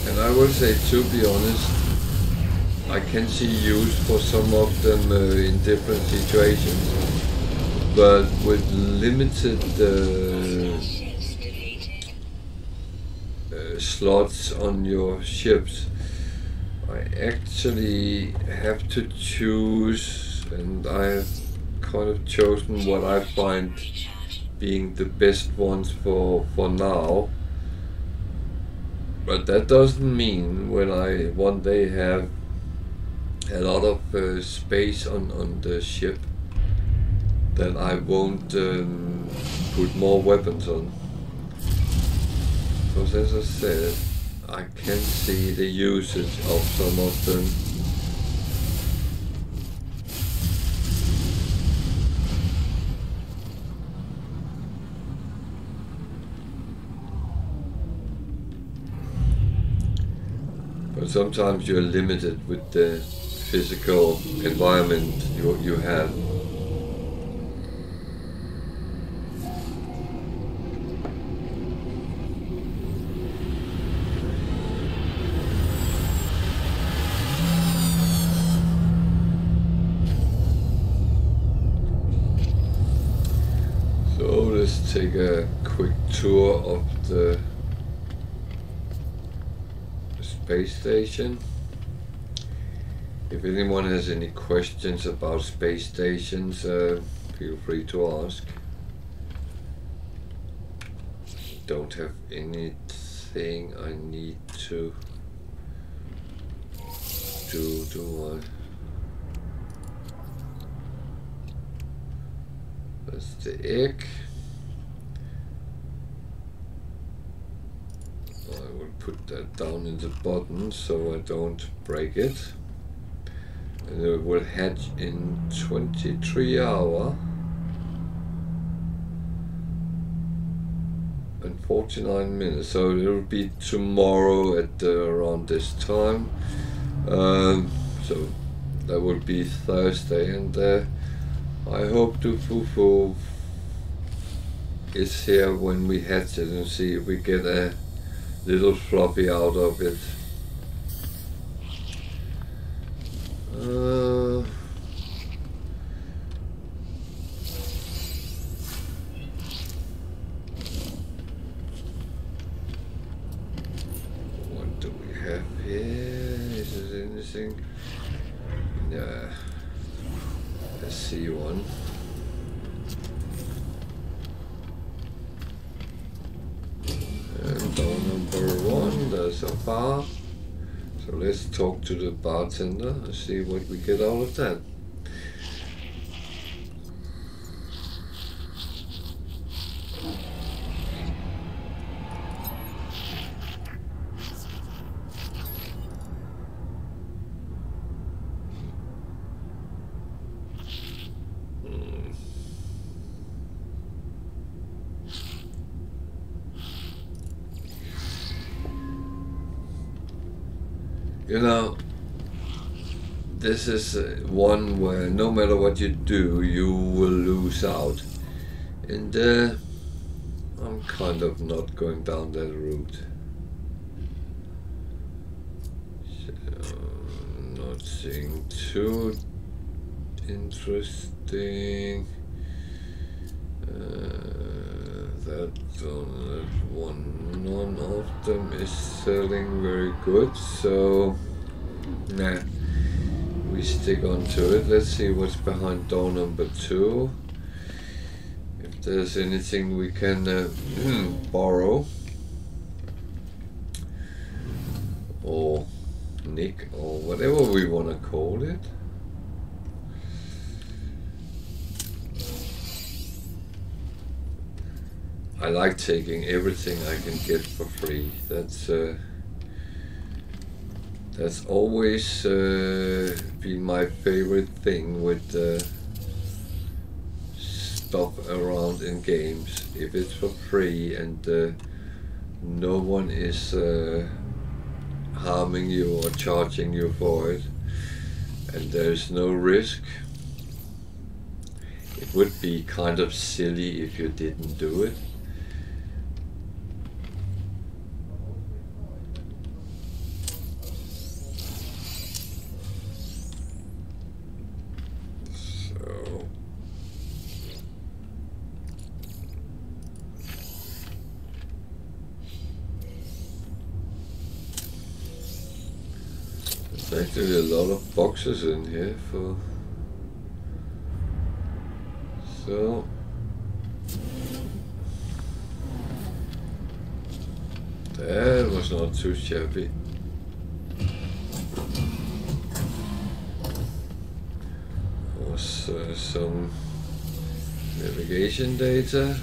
And I will say, to be honest, I can see use for some of them in different situations, but with limited slots on your ships, I actually have to choose, and I have kind of chosen what I find being the best ones for now. But that doesn't mean when I one day have a lot of space on the ship that I won't put more weapons on. Because as I said, I can see the usage of some of them. sometimes you're limited with the physical environment you have. So let's take a quick tour of the space station. If anyone has any questions about space stations, feel free to ask. Don't have anything I need to do I? That's the egg. I will put that down in the bottom so I don't break it. And it will hatch in 23 hours and 49 minutes. So it will be tomorrow at around this time. So that will be Thursday, and I hope the Fufu is here when we hatch it and see if we get a little floppy out of it. What do we have here? Is there anything? Yeah. Let's see one. And door number 1, there's a bar. So let's talk to the bartender and see what we get out of that. You know, this is one where no matter what you do, you will lose out. And I'm kind of not going down that route. So, not seeing too interesting. That one, none of them is selling very good, so nah, we stick on to it. Let's see what's behind door number 2. If there's anything we can borrow or nick or whatever we want to call it. I like taking everything I can get for free. That's always been my favorite thing with stuff around in games. If it's for free and no one is harming you or charging you for it, and there's no risk, it would be kind of silly if you didn't do it. There's actually a lot of boxes in here for... So... That was not too shabby. Was some navigation data.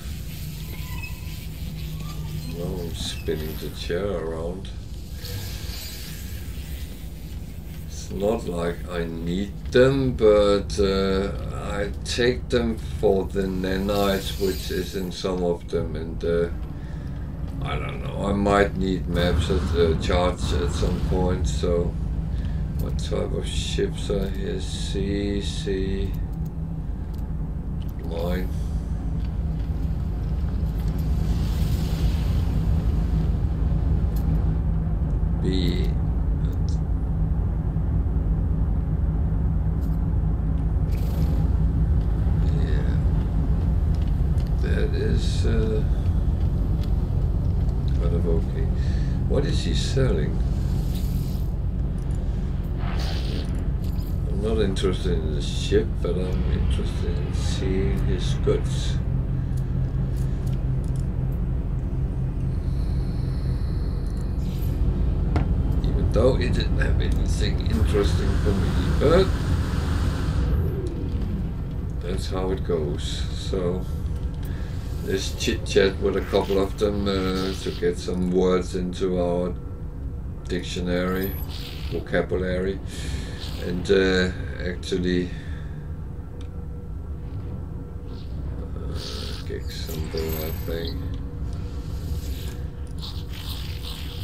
Now I'm spinning the chair around. It's not like I need them, but I take them for the nanites, which is in some of them, and I don't know, I might need maps at charts at some point. So what type of ships are here? C, mine. B. Yeah, that is kind of okay. What is he selling? I'm not interested in the ship, but I'm interested in seeing his goods. Even though it didn't have anything interesting for me, but that's how it goes. So let's chit chat with a couple of them to get some words into our dictionary, vocabulary, and actually gig symbol, I think.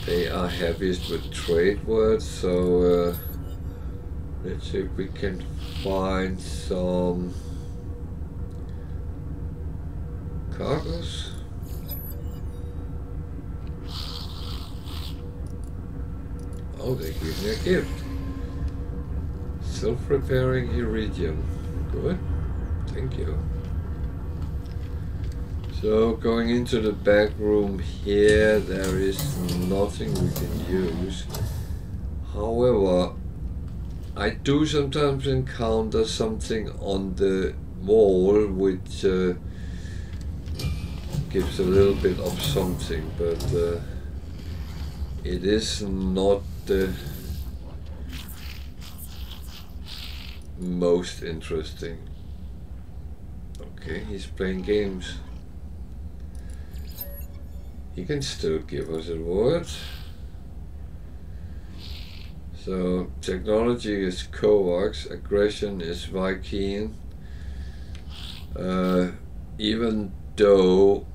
They are happiest with trade words, so let's see if we can find some cargoes. Oh, they give me a gift. Self-repairing iridium. Good. Thank you. So going into the back room here, there is nothing we can use. However, I do sometimes encounter something on the wall which gives a little bit of something, but it is not the most interesting. Okay, he's playing games. He can still give us a word. So technology is coax, aggression is Viking. Even though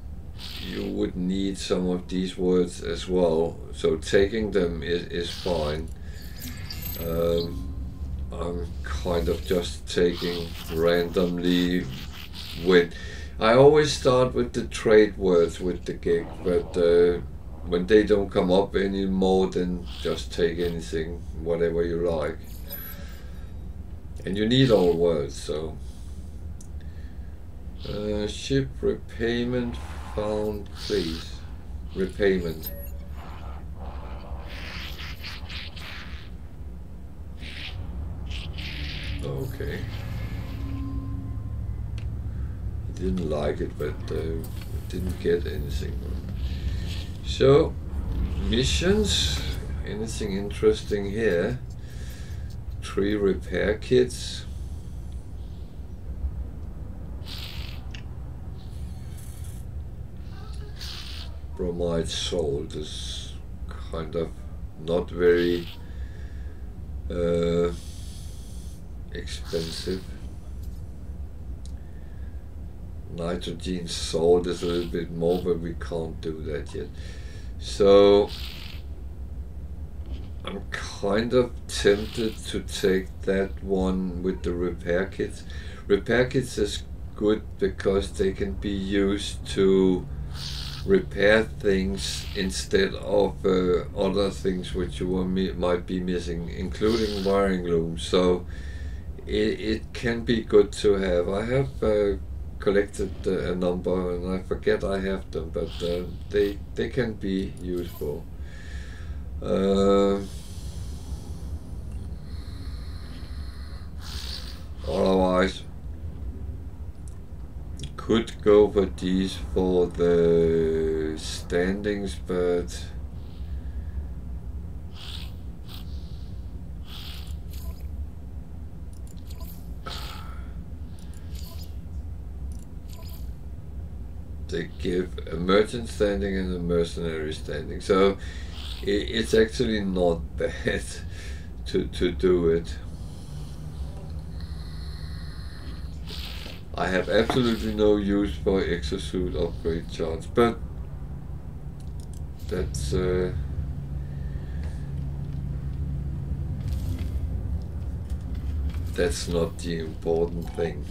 you would need some of these words as well, so taking them is fine. I'm kind of just taking randomly with. I always start with the trade words with the gig, but when they don't come up anymore, then just take anything, whatever you like. And you need all words, so. Ship repayment found, please. Repayment. Okay. Didn't like it, but didn't get anything. So, missions. Anything interesting here? 3 repair kits. Bromide salt is kind of not very expensive. Nitrogen salt is a little bit more, but we can't do that yet. So I'm kind of tempted to take that one with the repair kits. Repair kits is good because they can be used to repair things instead of other things which you might be missing, including wiring looms. So it can be good to have. I have collected a number, and I forget I have them, but they can be useful. Otherwise, could go for these for the standings, but they give a merchant standing and a mercenary standing, so it's actually not bad to do it. I have absolutely no use for exosuit upgrade charts, but that's not the important thing.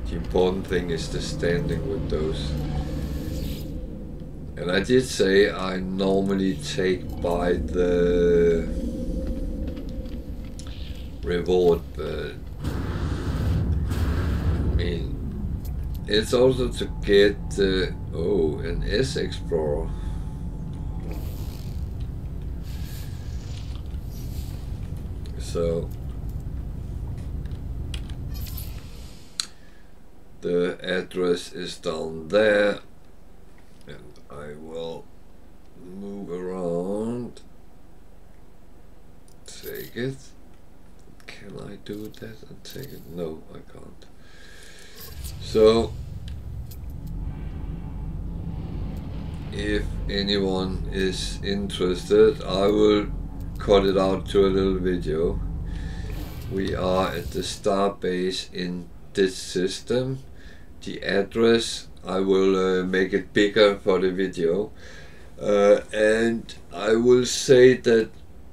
The important thing is the standing with those. And I did say I normally take by the reward, but I mean, it's also to get an S Explorer. So the address is down there, and I will move around, take it. Can I do that and take it? No, I can't. So if anyone is interested, I will cut it out to a little video. We are at the star base in this system. The address, I will make it bigger for the video, and I will say that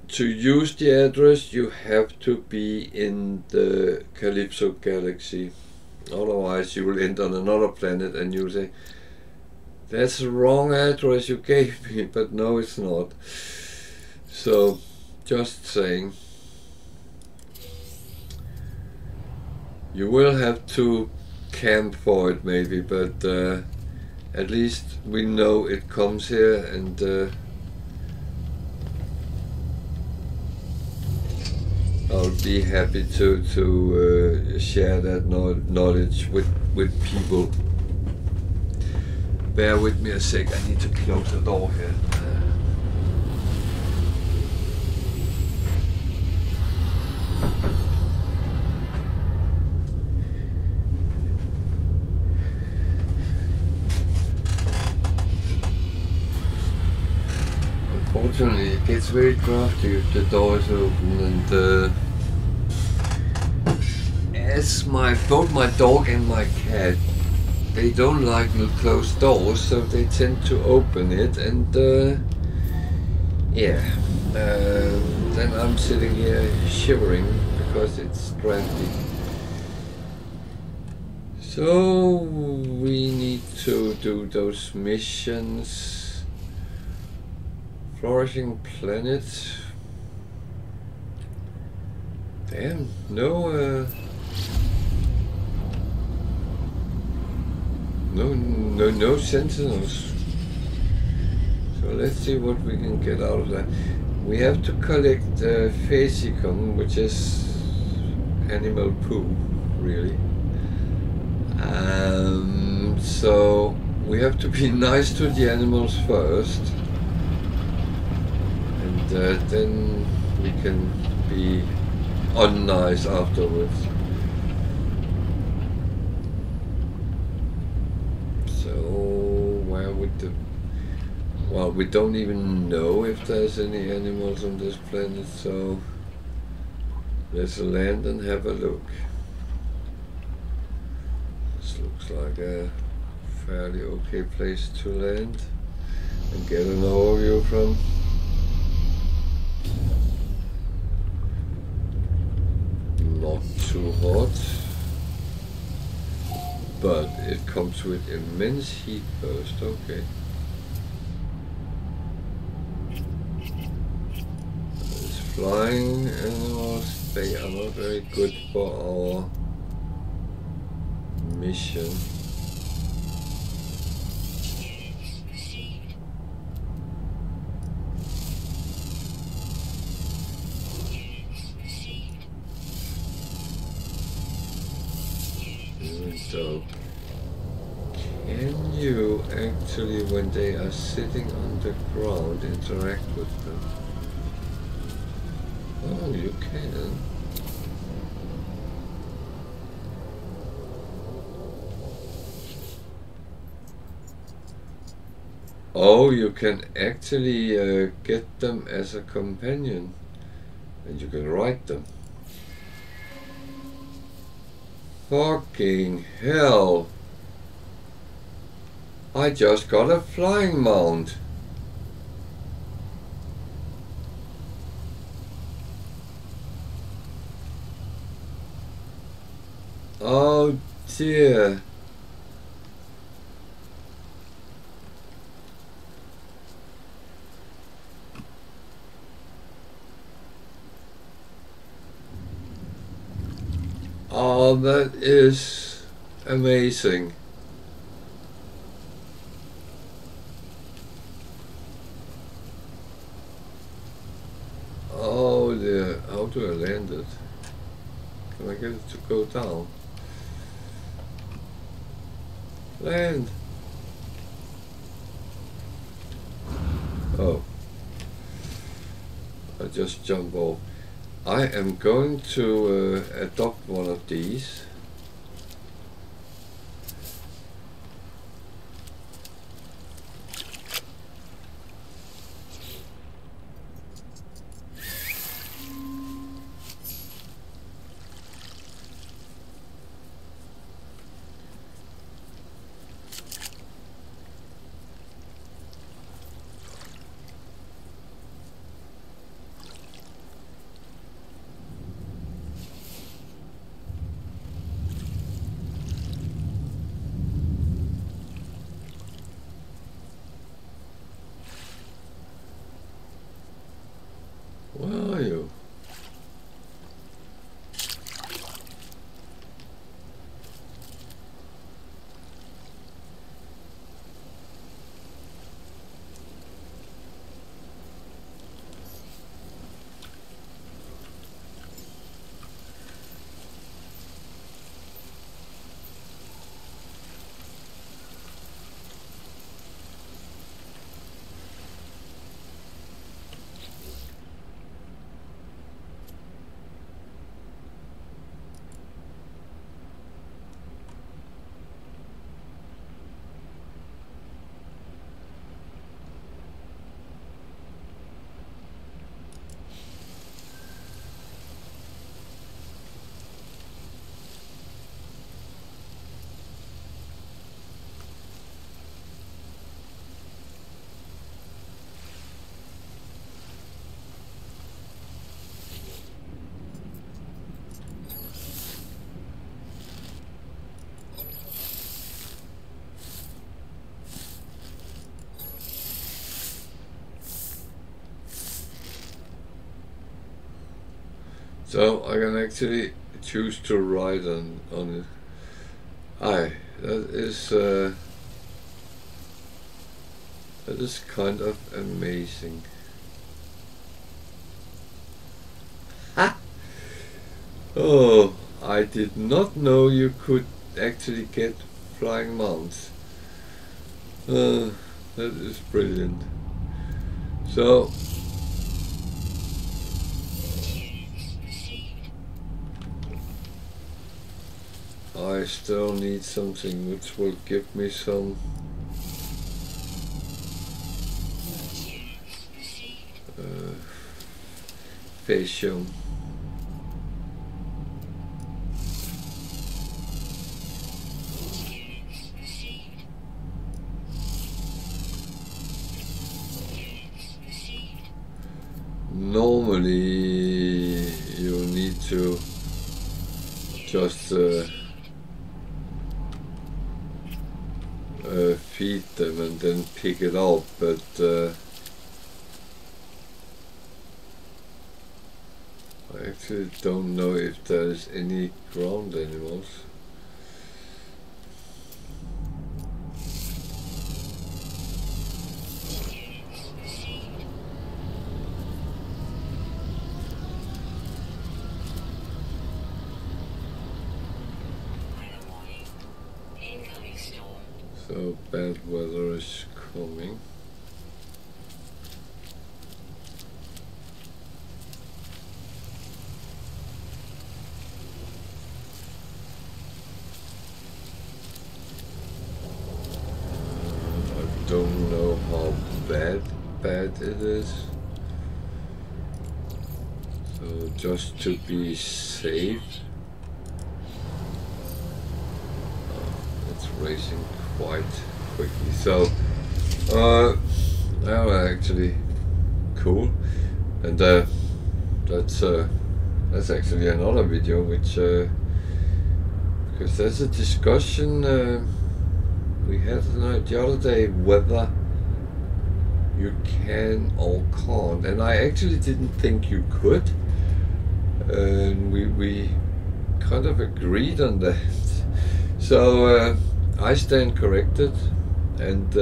to use the address you have to be in the Calypso galaxy, otherwise you will end on another planet and you'll say, that's the wrong address you gave me, but no, it's not. So just saying, you will have to camp for it maybe, but at least we know it comes here, and I'll be happy to share that knowledge with people. Bear with me a sec, I need to close the door here. Unfortunately, it gets very drafty if the door is open, and as both my dog and my cat, they don't like closed doors, so they tend to open it, and yeah, then I'm sitting here shivering because it's drafty. So we need to do those missions. Flourishing planet. Damn, no sentinels. So let's see what we can get out of that. We have to collect Phasicum, which is animal poo, really. So we have to be nice to the animals first, and then we can be unnice afterwards. So where would the... Well, we don't even know if there's any animals on this planet, so let's land and have a look. This looks like a fairly okay place to land and get an overview from. Not too hot, but it comes with immense heat burst. Okay. These flying animals, they are not very good for our mission. So, can you actually, when they are sitting on the ground, interact with them? Oh, you can. Oh, you can actually get them as a companion, and you can ride them. Fucking hell! I just got a flying mount. Oh dear. Oh, that is amazing. Oh dear, how do I land it? Can I get it to go down? Land! Oh. I just jump off. I am going to adopt one of these. Where are you? So I can actually choose to ride on it. Aye, that is kind of amazing. Ha! Oh, I did not know you could actually get flying mounts. That is brilliant. So I still need something which will give me some fashion. Normally you need to just feed them and then pick it up, but I actually don't know if there's any ground animals. So bad weather is coming. I don't know how bad it is. So just to be safe. It's racing quite quickly, so that was actually cool, and that's actually another video which Because there's a discussion we had the other day whether you can or can't, and I actually didn't think you could, and we kind of agreed on that. So I stand corrected, and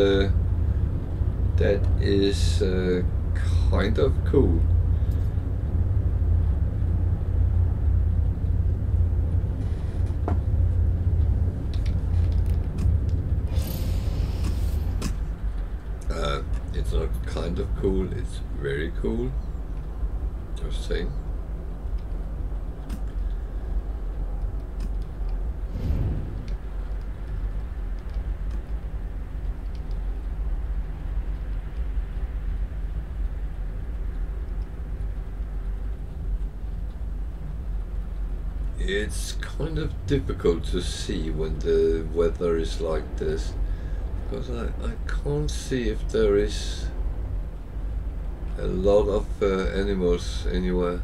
that is kind of cool. It's not kind of cool, it's very cool. Just saying. It's kind of difficult to see when the weather is like this, because I can't see if there is a lot of animals anywhere.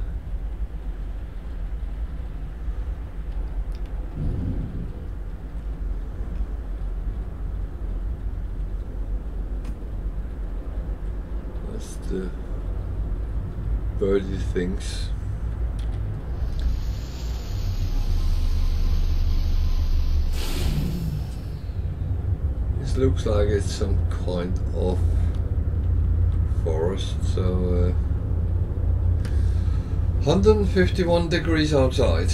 That's the birdie things. This looks like it's some kind of forest, so 151 degrees outside.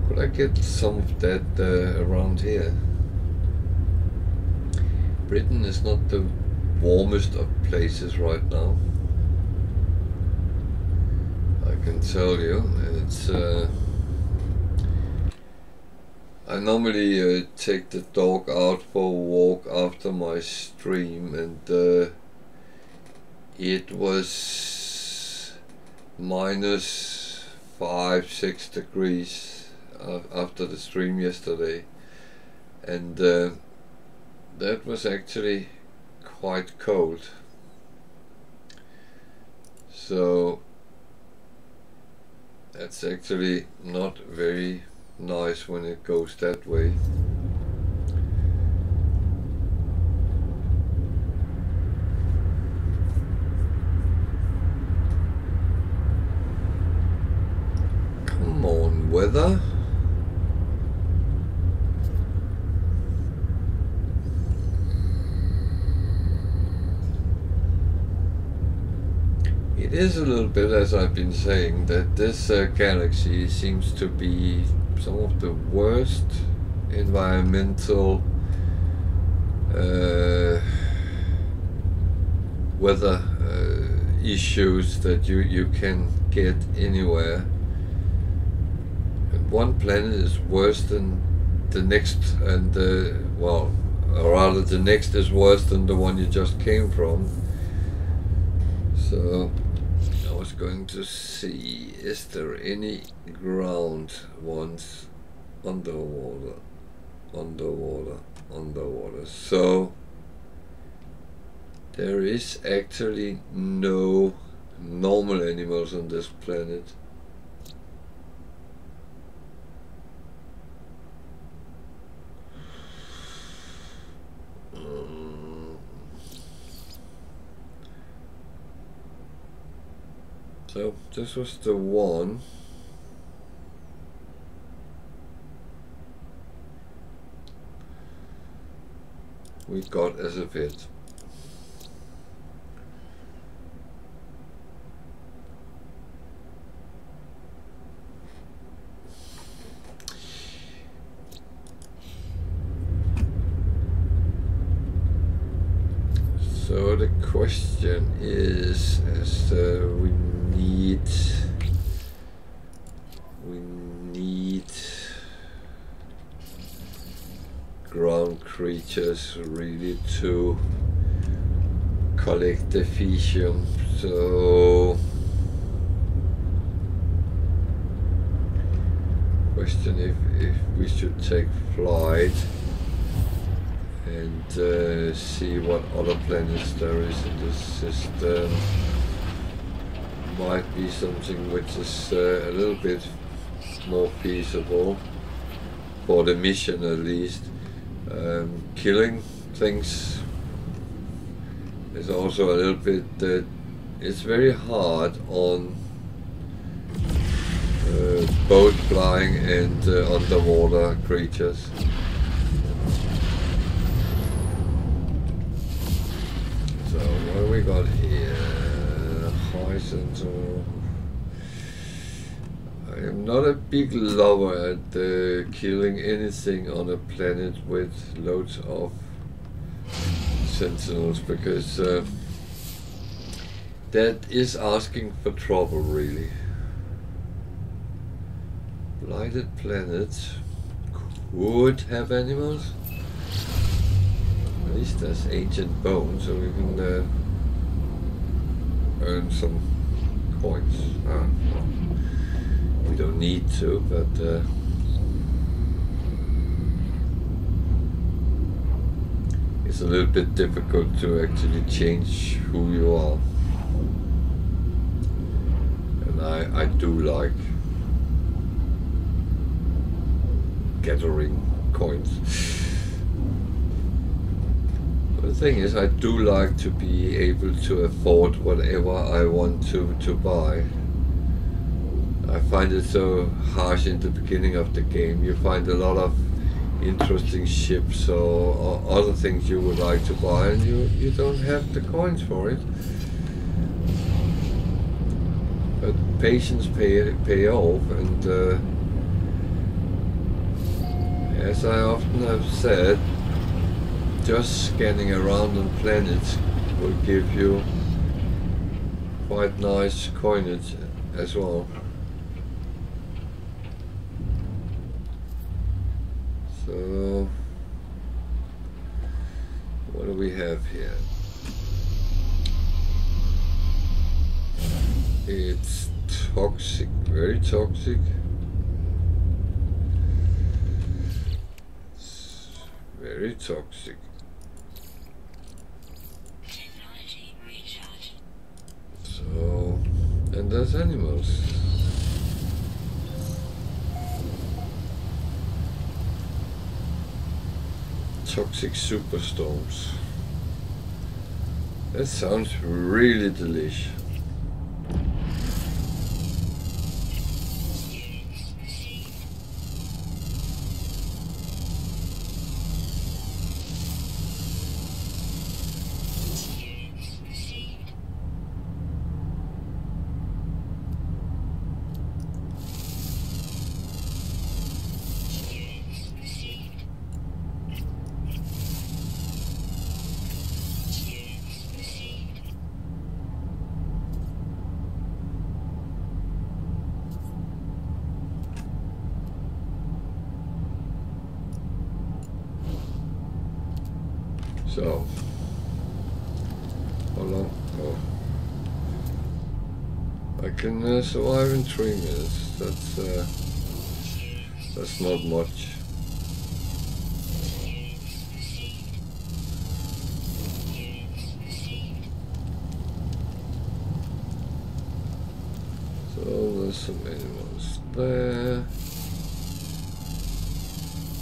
Could I get some of that around here? Britain is not the warmest of places right now, I can tell you. It's I normally take the dog out for a walk after my stream, and it was minus 5-6 degrees after the stream yesterday, and that was actually quite cold. So that's actually not very nice when it goes that way. Come on, weather. It is a little bit, as I've been saying, that this galaxy seems to be some of the worst environmental weather issues that you can get anywhere. And one planet is worse than the next, and well, or rather the next is worse than the one you just came from. So I was going to see, is there any ground ones underwater? So there is actually no normal animals on this planet. So this was the one. We got as a vet. So the question is, as we need ground creatures really to collect the fishium. So question if we should take flight and see what other planets there is in this system. Might be something which is a little bit more feasible. for the mission at least. Killing things is also a little bit, it's very hard on both flying and underwater creatures. So what do we got here? Hyacinth. I am not a big lover at killing anything on a planet with loads of sentinels, because that is asking for trouble, really. Blighted planets could have animals. At least there's ancient bones, so we can earn some coins. We don't need to, but it's a little bit difficult to actually change who you are. And I do like gathering coins. But the thing is, I do like to be able to afford whatever I want to buy. I find it so harsh in the beginning of the game. You find a lot of interesting ships or other things you would like to buy, and you don't have the coins for it. But patience pay off, and as I often have said, just scanning around on planets will give you quite nice coinage as well. So, what do we have here? It's toxic, very toxic. It's very toxic. So, and there's animals. Toxic superstorms. That sounds really delicious. So, how long? Oh, I can survive in 3 minutes. That's not much. So there's some animals there.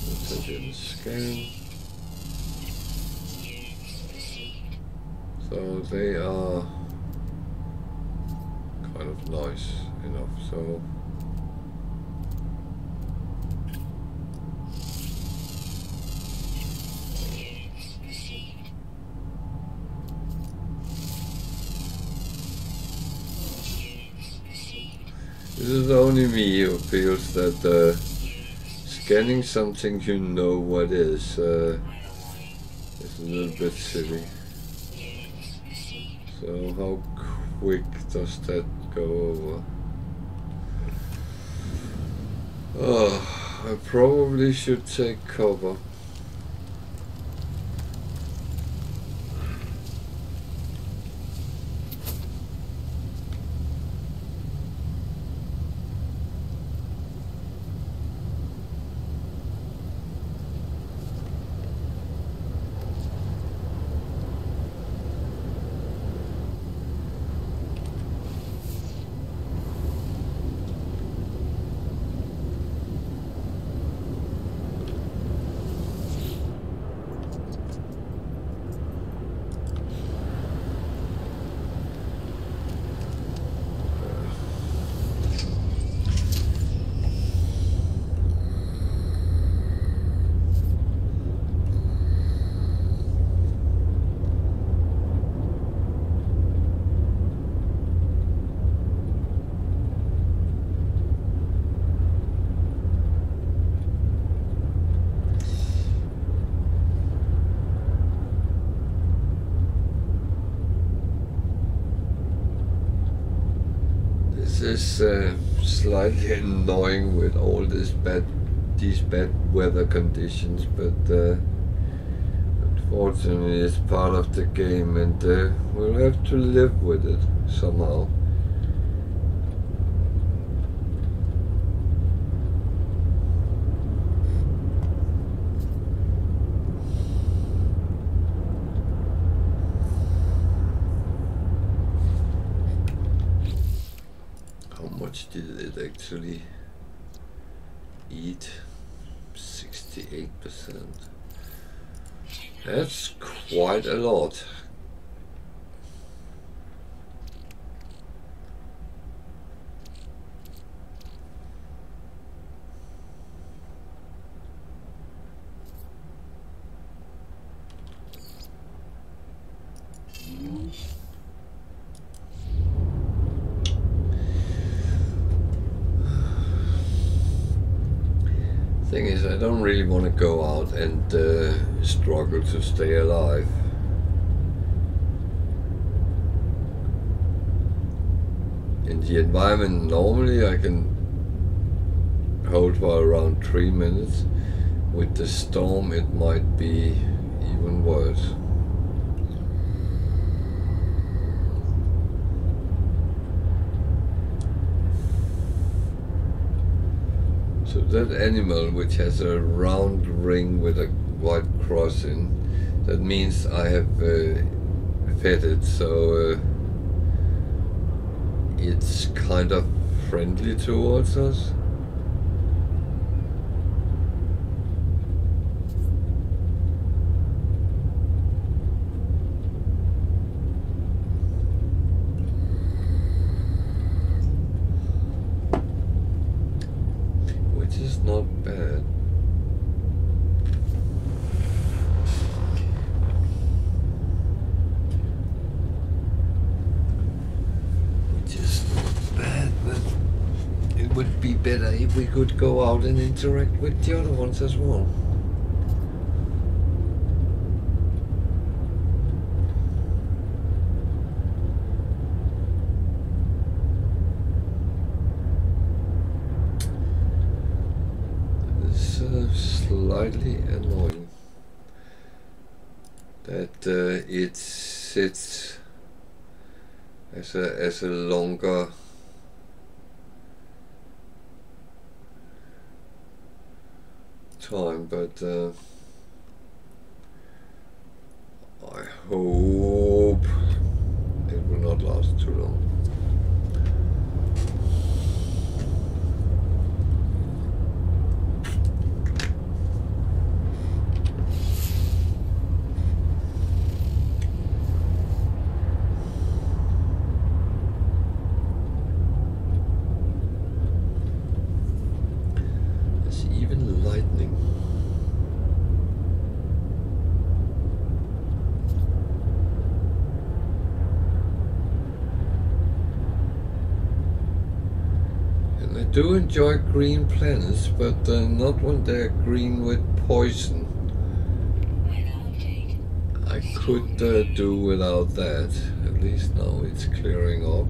Which I didn't scan. So they are kind of nice enough, so this is only me who feels that scanning something you know what is a little bit silly. So how quick does that go over? Oh, I probably should take cover. is slightly annoying with all these bad weather conditions, but unfortunately it's part of the game, and we'll have to live with it somehow. How much did it actually eat? 68%. That's quite a lot. Thing is, I don't really want to go out and struggle to stay alive. In the environment normally I can hold for around 3 minutes. With the storm it might be even worse. So that animal which has a round ring with a white cross in, that means I have fed it, so it's kind of friendly towards us. Not bad. Which is not bad, but it would be better if we could go out and interact with the other ones as well. Slightly annoying that it sits as a longer time, but I hope it will not last too long. I do enjoy green planets, but not when they're green with poison. I could do without that. At least now it's clearing up.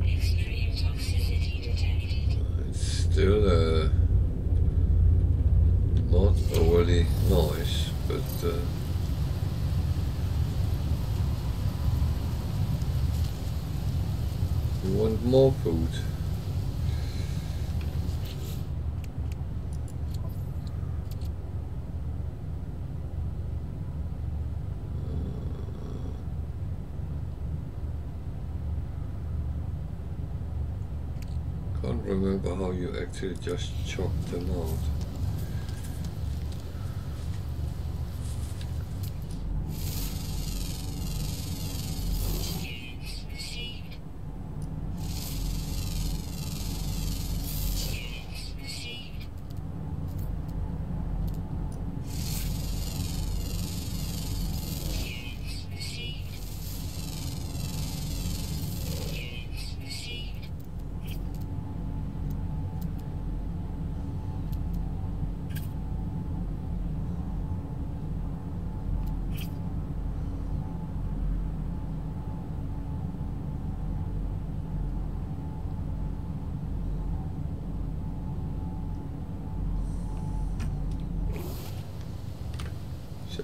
Extreme toxicity detected. It's still not overly nice, but we want more food. Can't remember how you actually just chopped them out.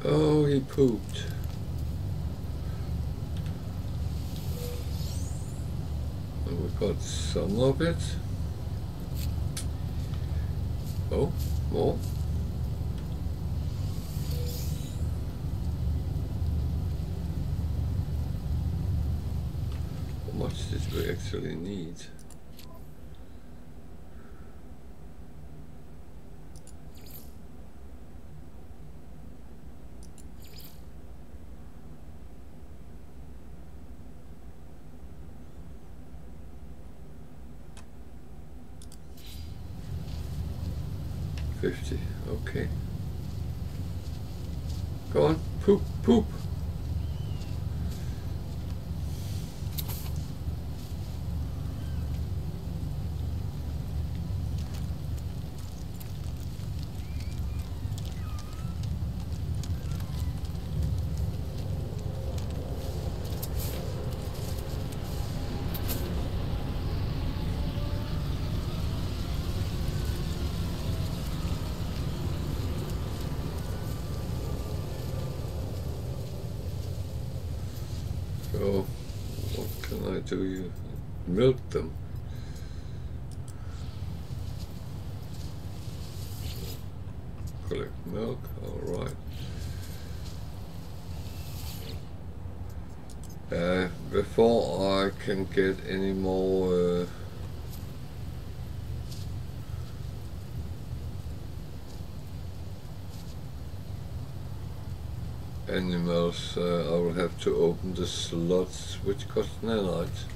So he pooped. And we got some of it. Oh, more. How much did we actually need? Okay. Go on, poop, poop. So, what can I do? You milk them. Collect milk, alright. Before I can get any more animals, I will have to open the slots which cost nanites.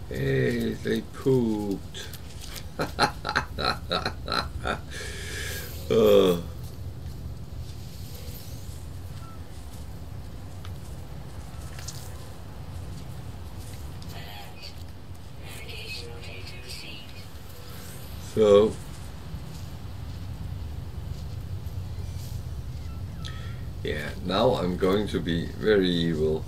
Hey, they pooped. So yeah, now I'm going to be very evil.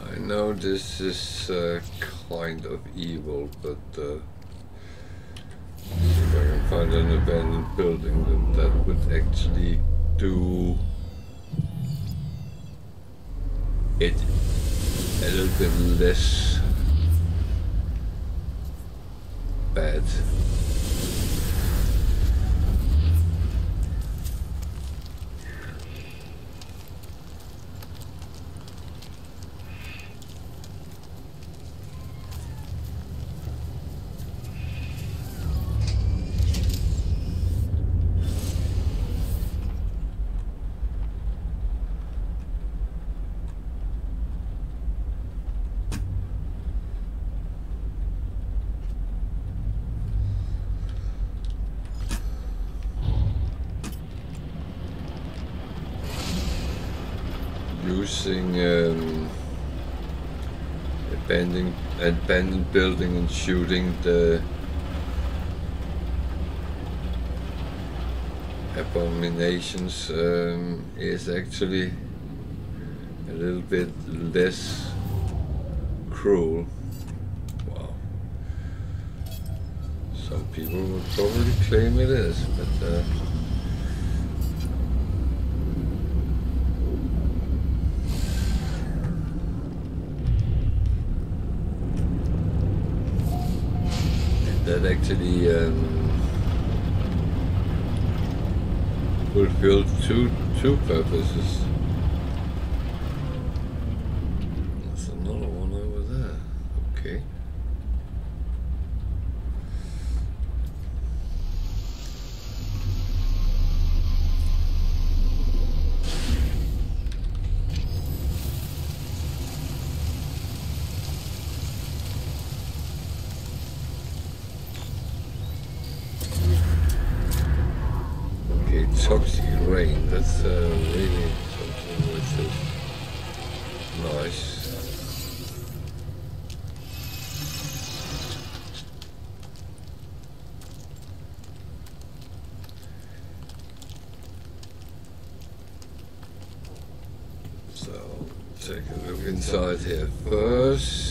I know this is kind of evil, but if I can find an abandoned building that would actually do it a little bit less bad. using abandoned building and shooting the abominations is actually a little bit less cruel. Wow. Some people would probably claim it is, but that actually fulfilled two purposes. There's another one over there. Okay. Toxic rain, that's really something which is nice. So, take a look inside here first.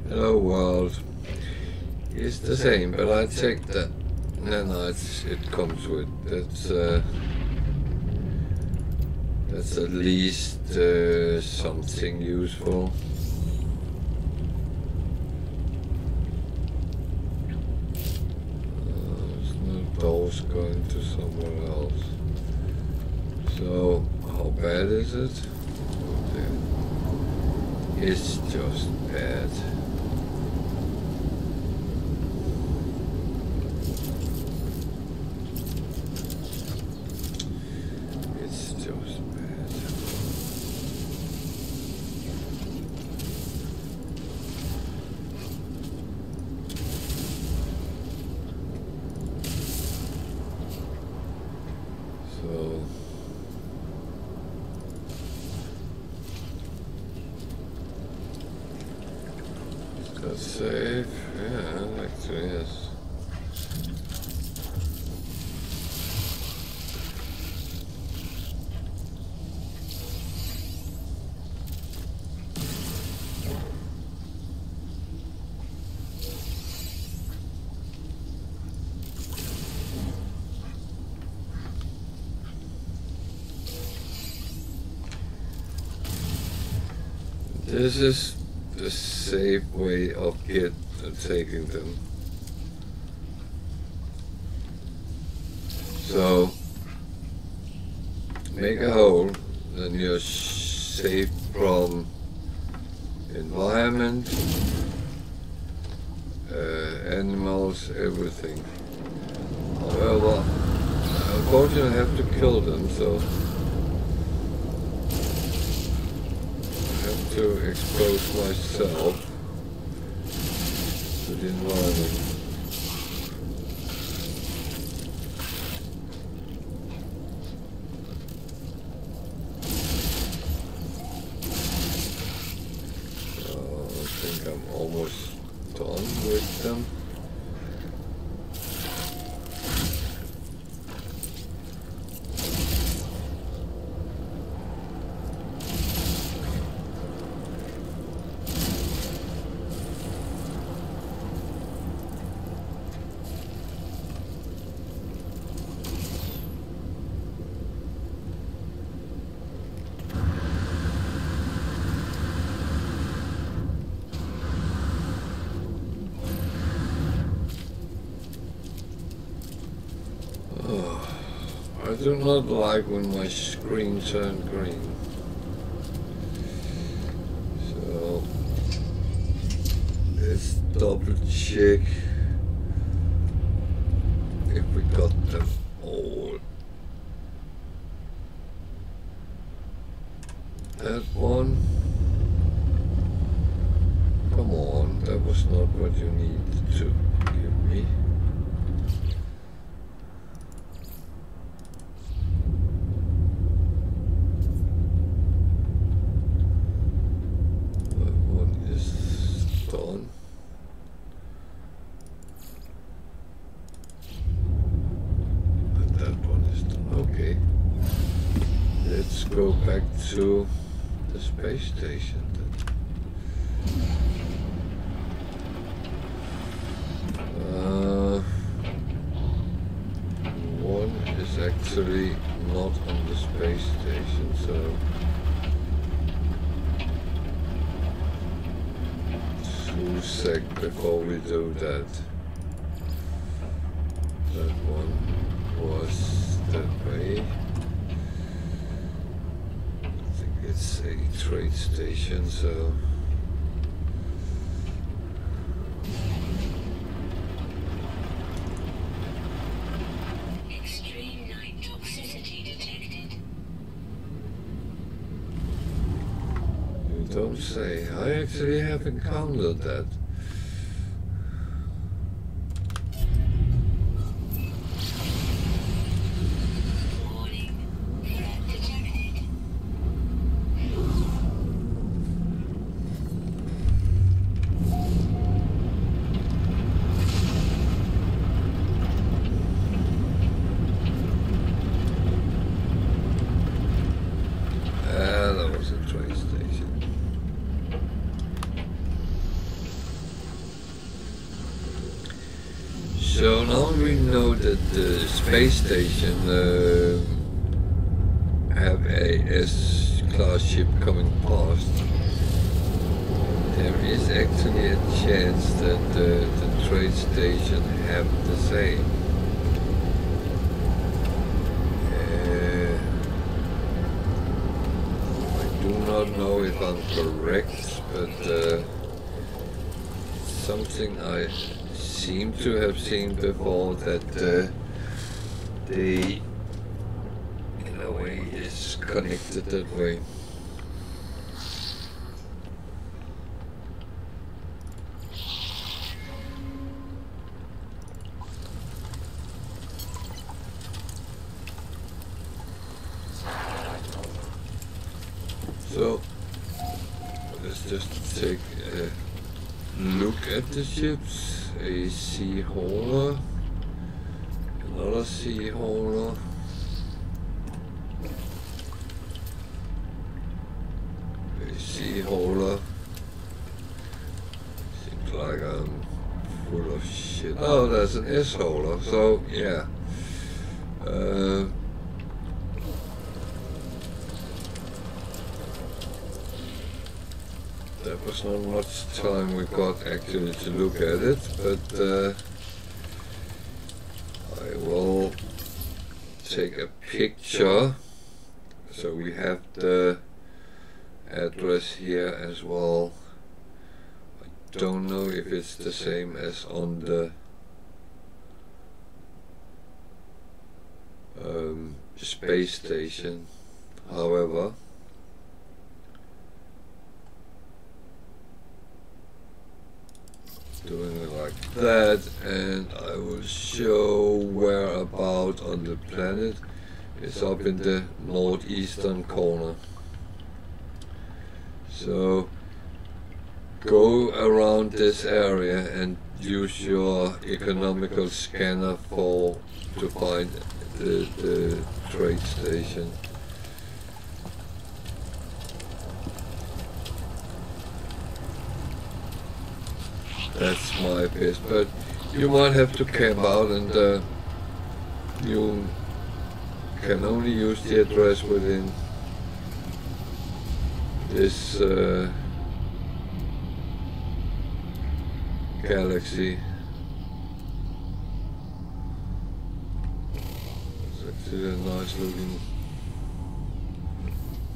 Hello world. It's the same, but I checked that nanites it comes with. That's at least something useful. There's no doors going to somewhere else. So how bad is it? It's just bad. It's just bad. So that's safe. Yeah, actually yes. This is the safe way of taking them. So make a hole, then you're safe from environment, animals, everything. However, unfortunately I have to kill them, so to expose myself to the environment. So I think I'm almost done with them. do not like when my screen turns green. So let's double check if we got them all. That one. Come on, that was not what you needed to give me. That one is done. And that one is done. Okay. Let's go back to the space station then. One is actually not on the space station, so 2 seconds before we do that. That one was that way. I think it's a trade station, so Extreme night toxicity detected. you don't say. I actually have encountered that. Warning. Threat detected. That was a train station. So now we know that the space station have a S-class ship coming past. There is actually a chance that the trade station have the same. I do not know if I'm correct, but something I seem to have seen before, that they in a way is connected that way. So let's just take a look at the ships. A sea hauler, another sea hauler, a sea hauler. Seems like I'm full of shit. Oh, there's an S hauler, so yeah. There was not much time we got actually to look at it, but I will take a picture so we have the address here as well. I don't know if it's the same as on the space station, however. Doing it like that, and I will show where about on the planet. It's up in the northeastern corner. So go around this area and use your economical scanner to find the trade station. That's my best, but you might have to camp out, and you can only use the address within this galaxy. Let's Still a nice looking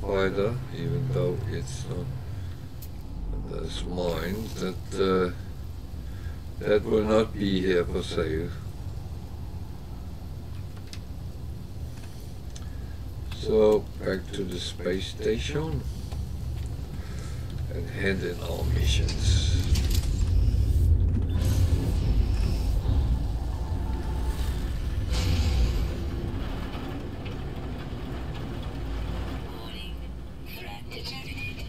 fighter, even though it's not. That's mine. That will not be here for sale. So back to the space station and hand in our missions. Warning. Threat detected.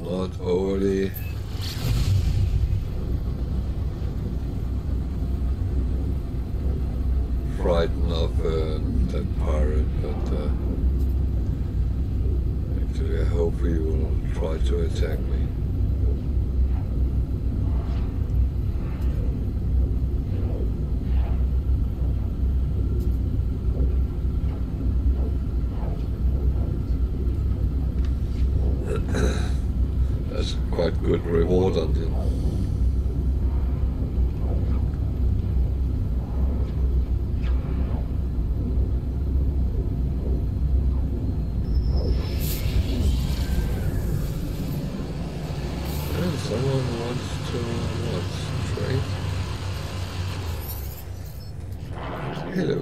Not overly frightened of that pirate, but actually I hope he will try to attack me. That's quite good reward on him. And someone wants to trade. Hello.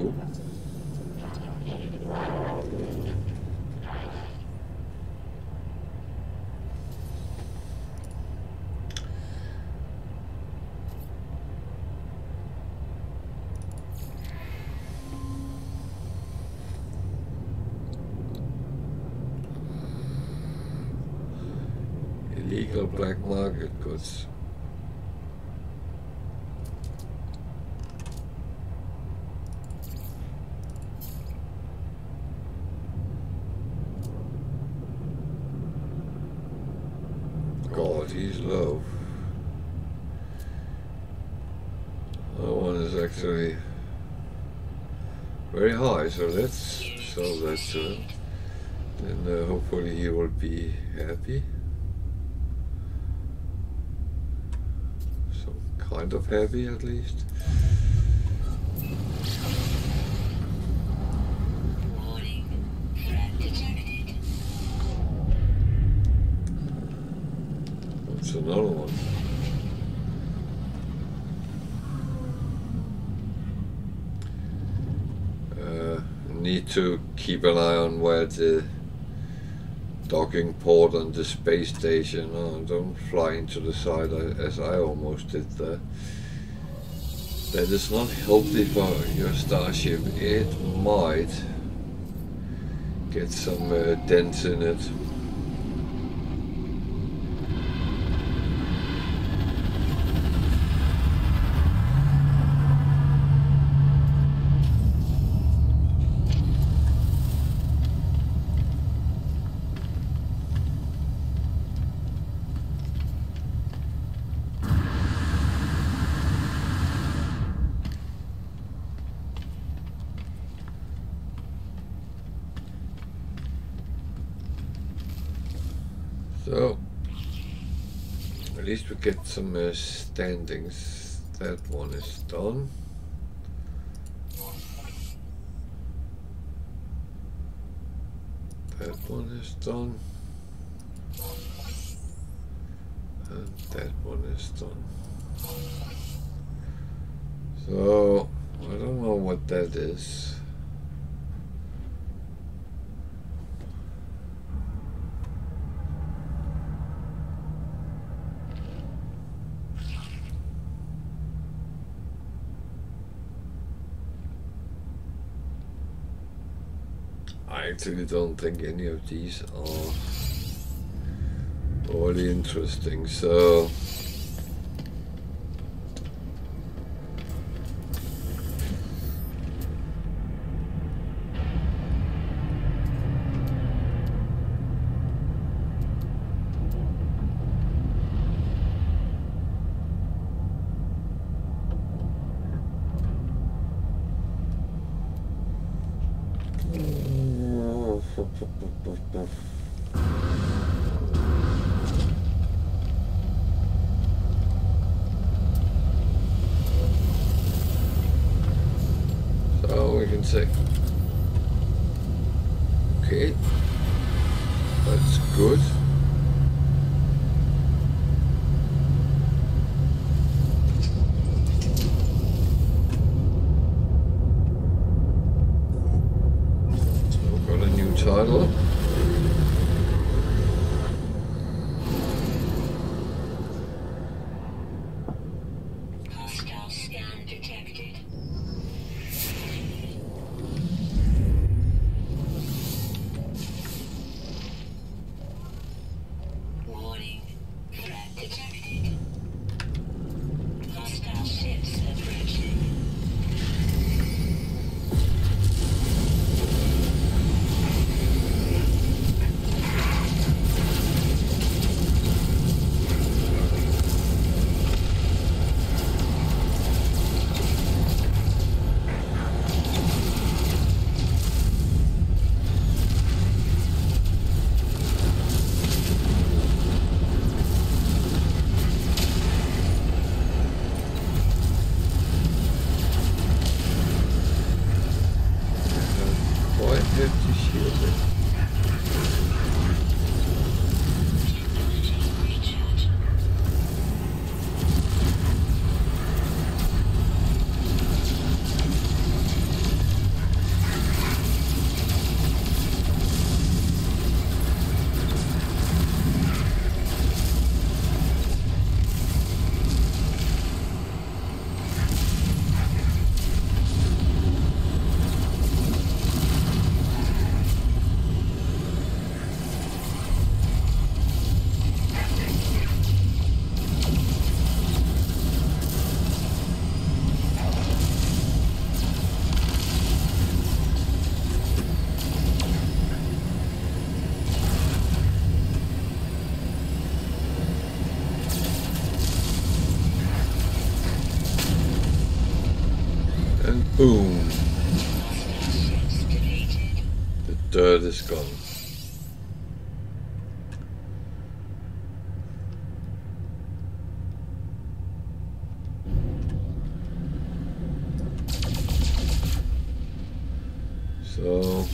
Illegal black market goods. God, he's low. That one is actually very high, so let's sell that to him. Then hopefully he will be happy. Kind of heavy at least. Warning. Threat detected. That's another one. Need to keep an eye on where the docking port on the space station. Oh, don't fly into the side as I almost did there. That is not healthy for your starship. It might get some dents in it. So, at least we get some standings. That one is done. That one is done. And that one is done. So, I don't know what that is. I actually don't think any of these are really interesting, so sec. Okay, that's good. So we've got a new title. Hostile scan detected. Warning. Threat detected. Hostile ships approaching. Quite hefty shielding. Recharge. And boom, Hostile ships defeated. the dirt is gone. So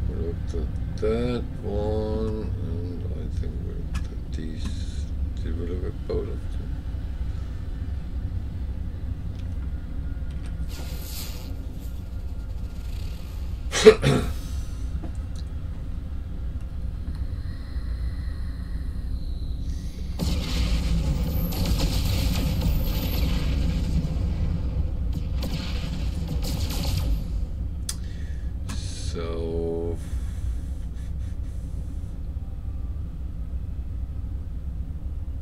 we looked at that one, and I think we looked at these. Did we look at both of them? So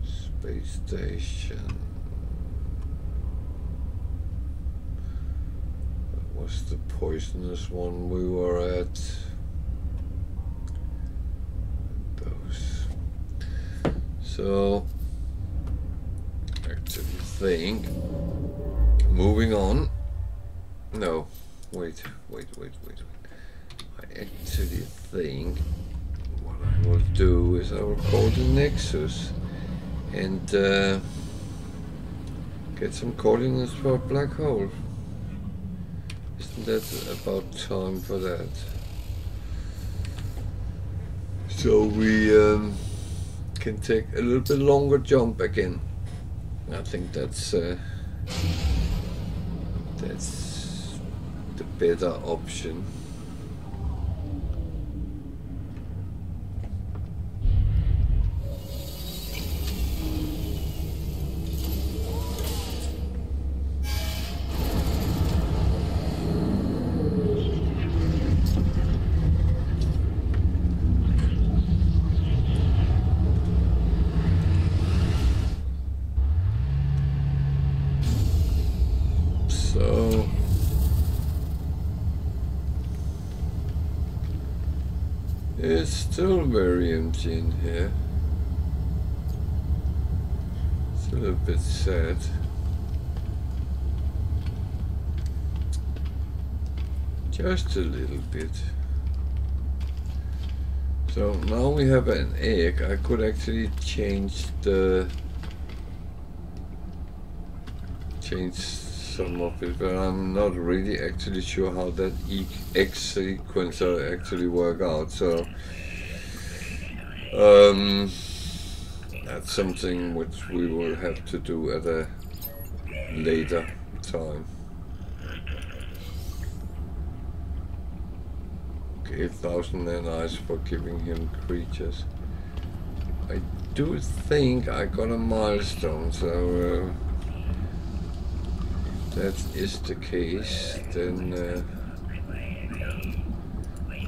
space station. That was the poisonous one we were at. Those. So actually think moving on. No, wait. I actually think what I will do is I will call the Nexus and get some coordinates for a black hole. Isn't that about time for that? So we can take a little bit longer jump again. I think that's the better option. So it's still very empty in here. It's a little bit sad. Just a little bit. So now we have an egg. I could actually change some of it, but I'm not really actually sure how that X sequencer actually work out. So that's something which we will have to do at a later time. Okay, 1,000 nanites for giving him creatures. I do think I got a milestone, so if that is the case, then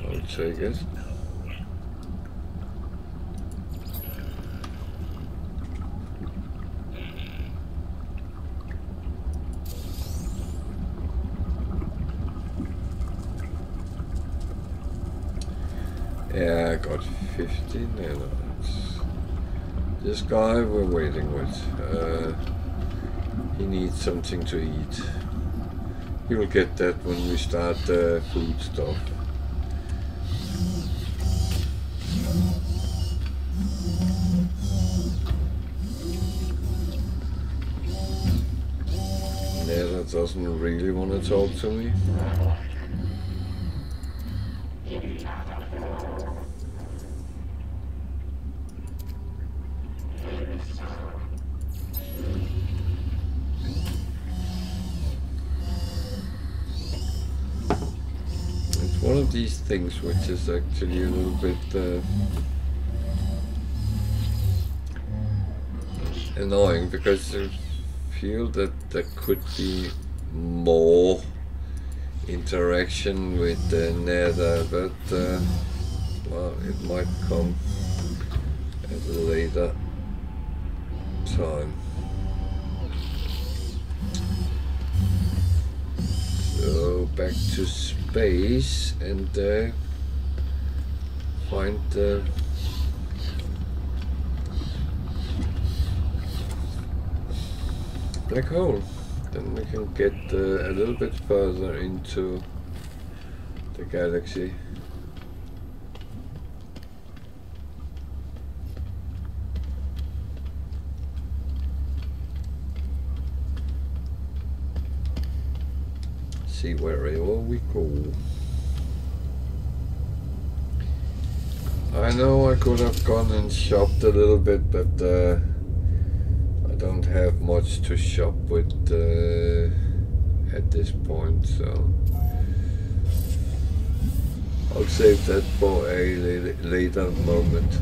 I'll take it. Yeah, I got 15 nanites. This guy we're waiting with, he needs something to eat. He will get that when we start the food stuff. Neda doesn't really want to talk to me. One of these things which is actually a little bit annoying, because I feel that there could be more interaction with Nether, but well, it might come at a later time. So back to space and find the black hole. Then we can get a little bit further into the galaxy. See wherever we go. I know I could have gone and shopped a little bit, but I don't have much to shop with at this point, so I'll save that for a later moment.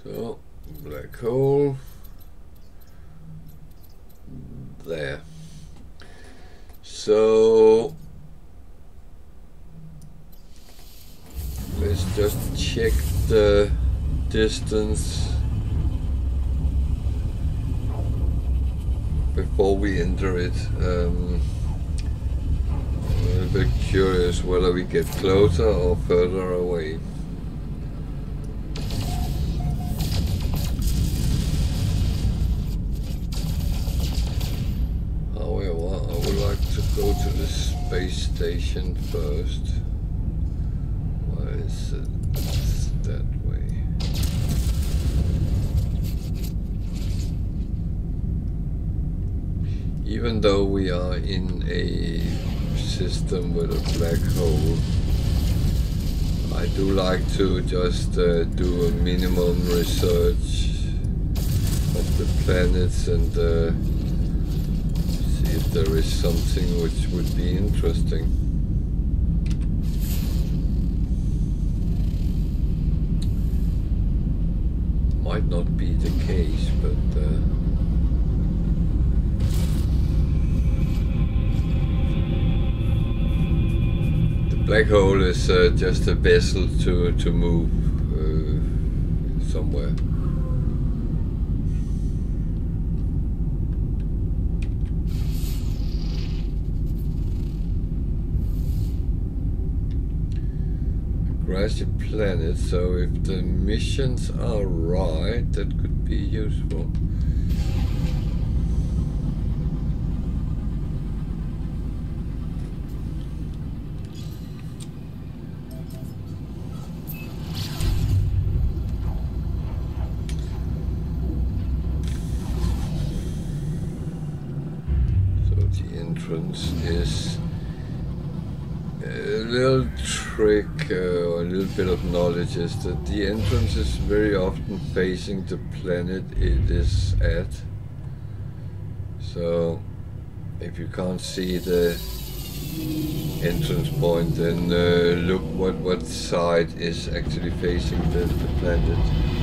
So, black hole, there. So, let's just check the distance before we enter it. I'm a little bit curious whether we get closer or further away. Go to the space station first. Why is it that way? Even though we are in a system with a black hole, I do like to just do a minimum research of the planets and if there is something which would be interesting. Might not be the case, but the black hole is just a vessel to move somewhere. grassy planet, so if the missions are right, that could be useful. Is a little trick or a little bit of knowledge is that the entrance is very often facing the planet it is at. So if you can't see the entrance point, then look what side is actually facing the planet.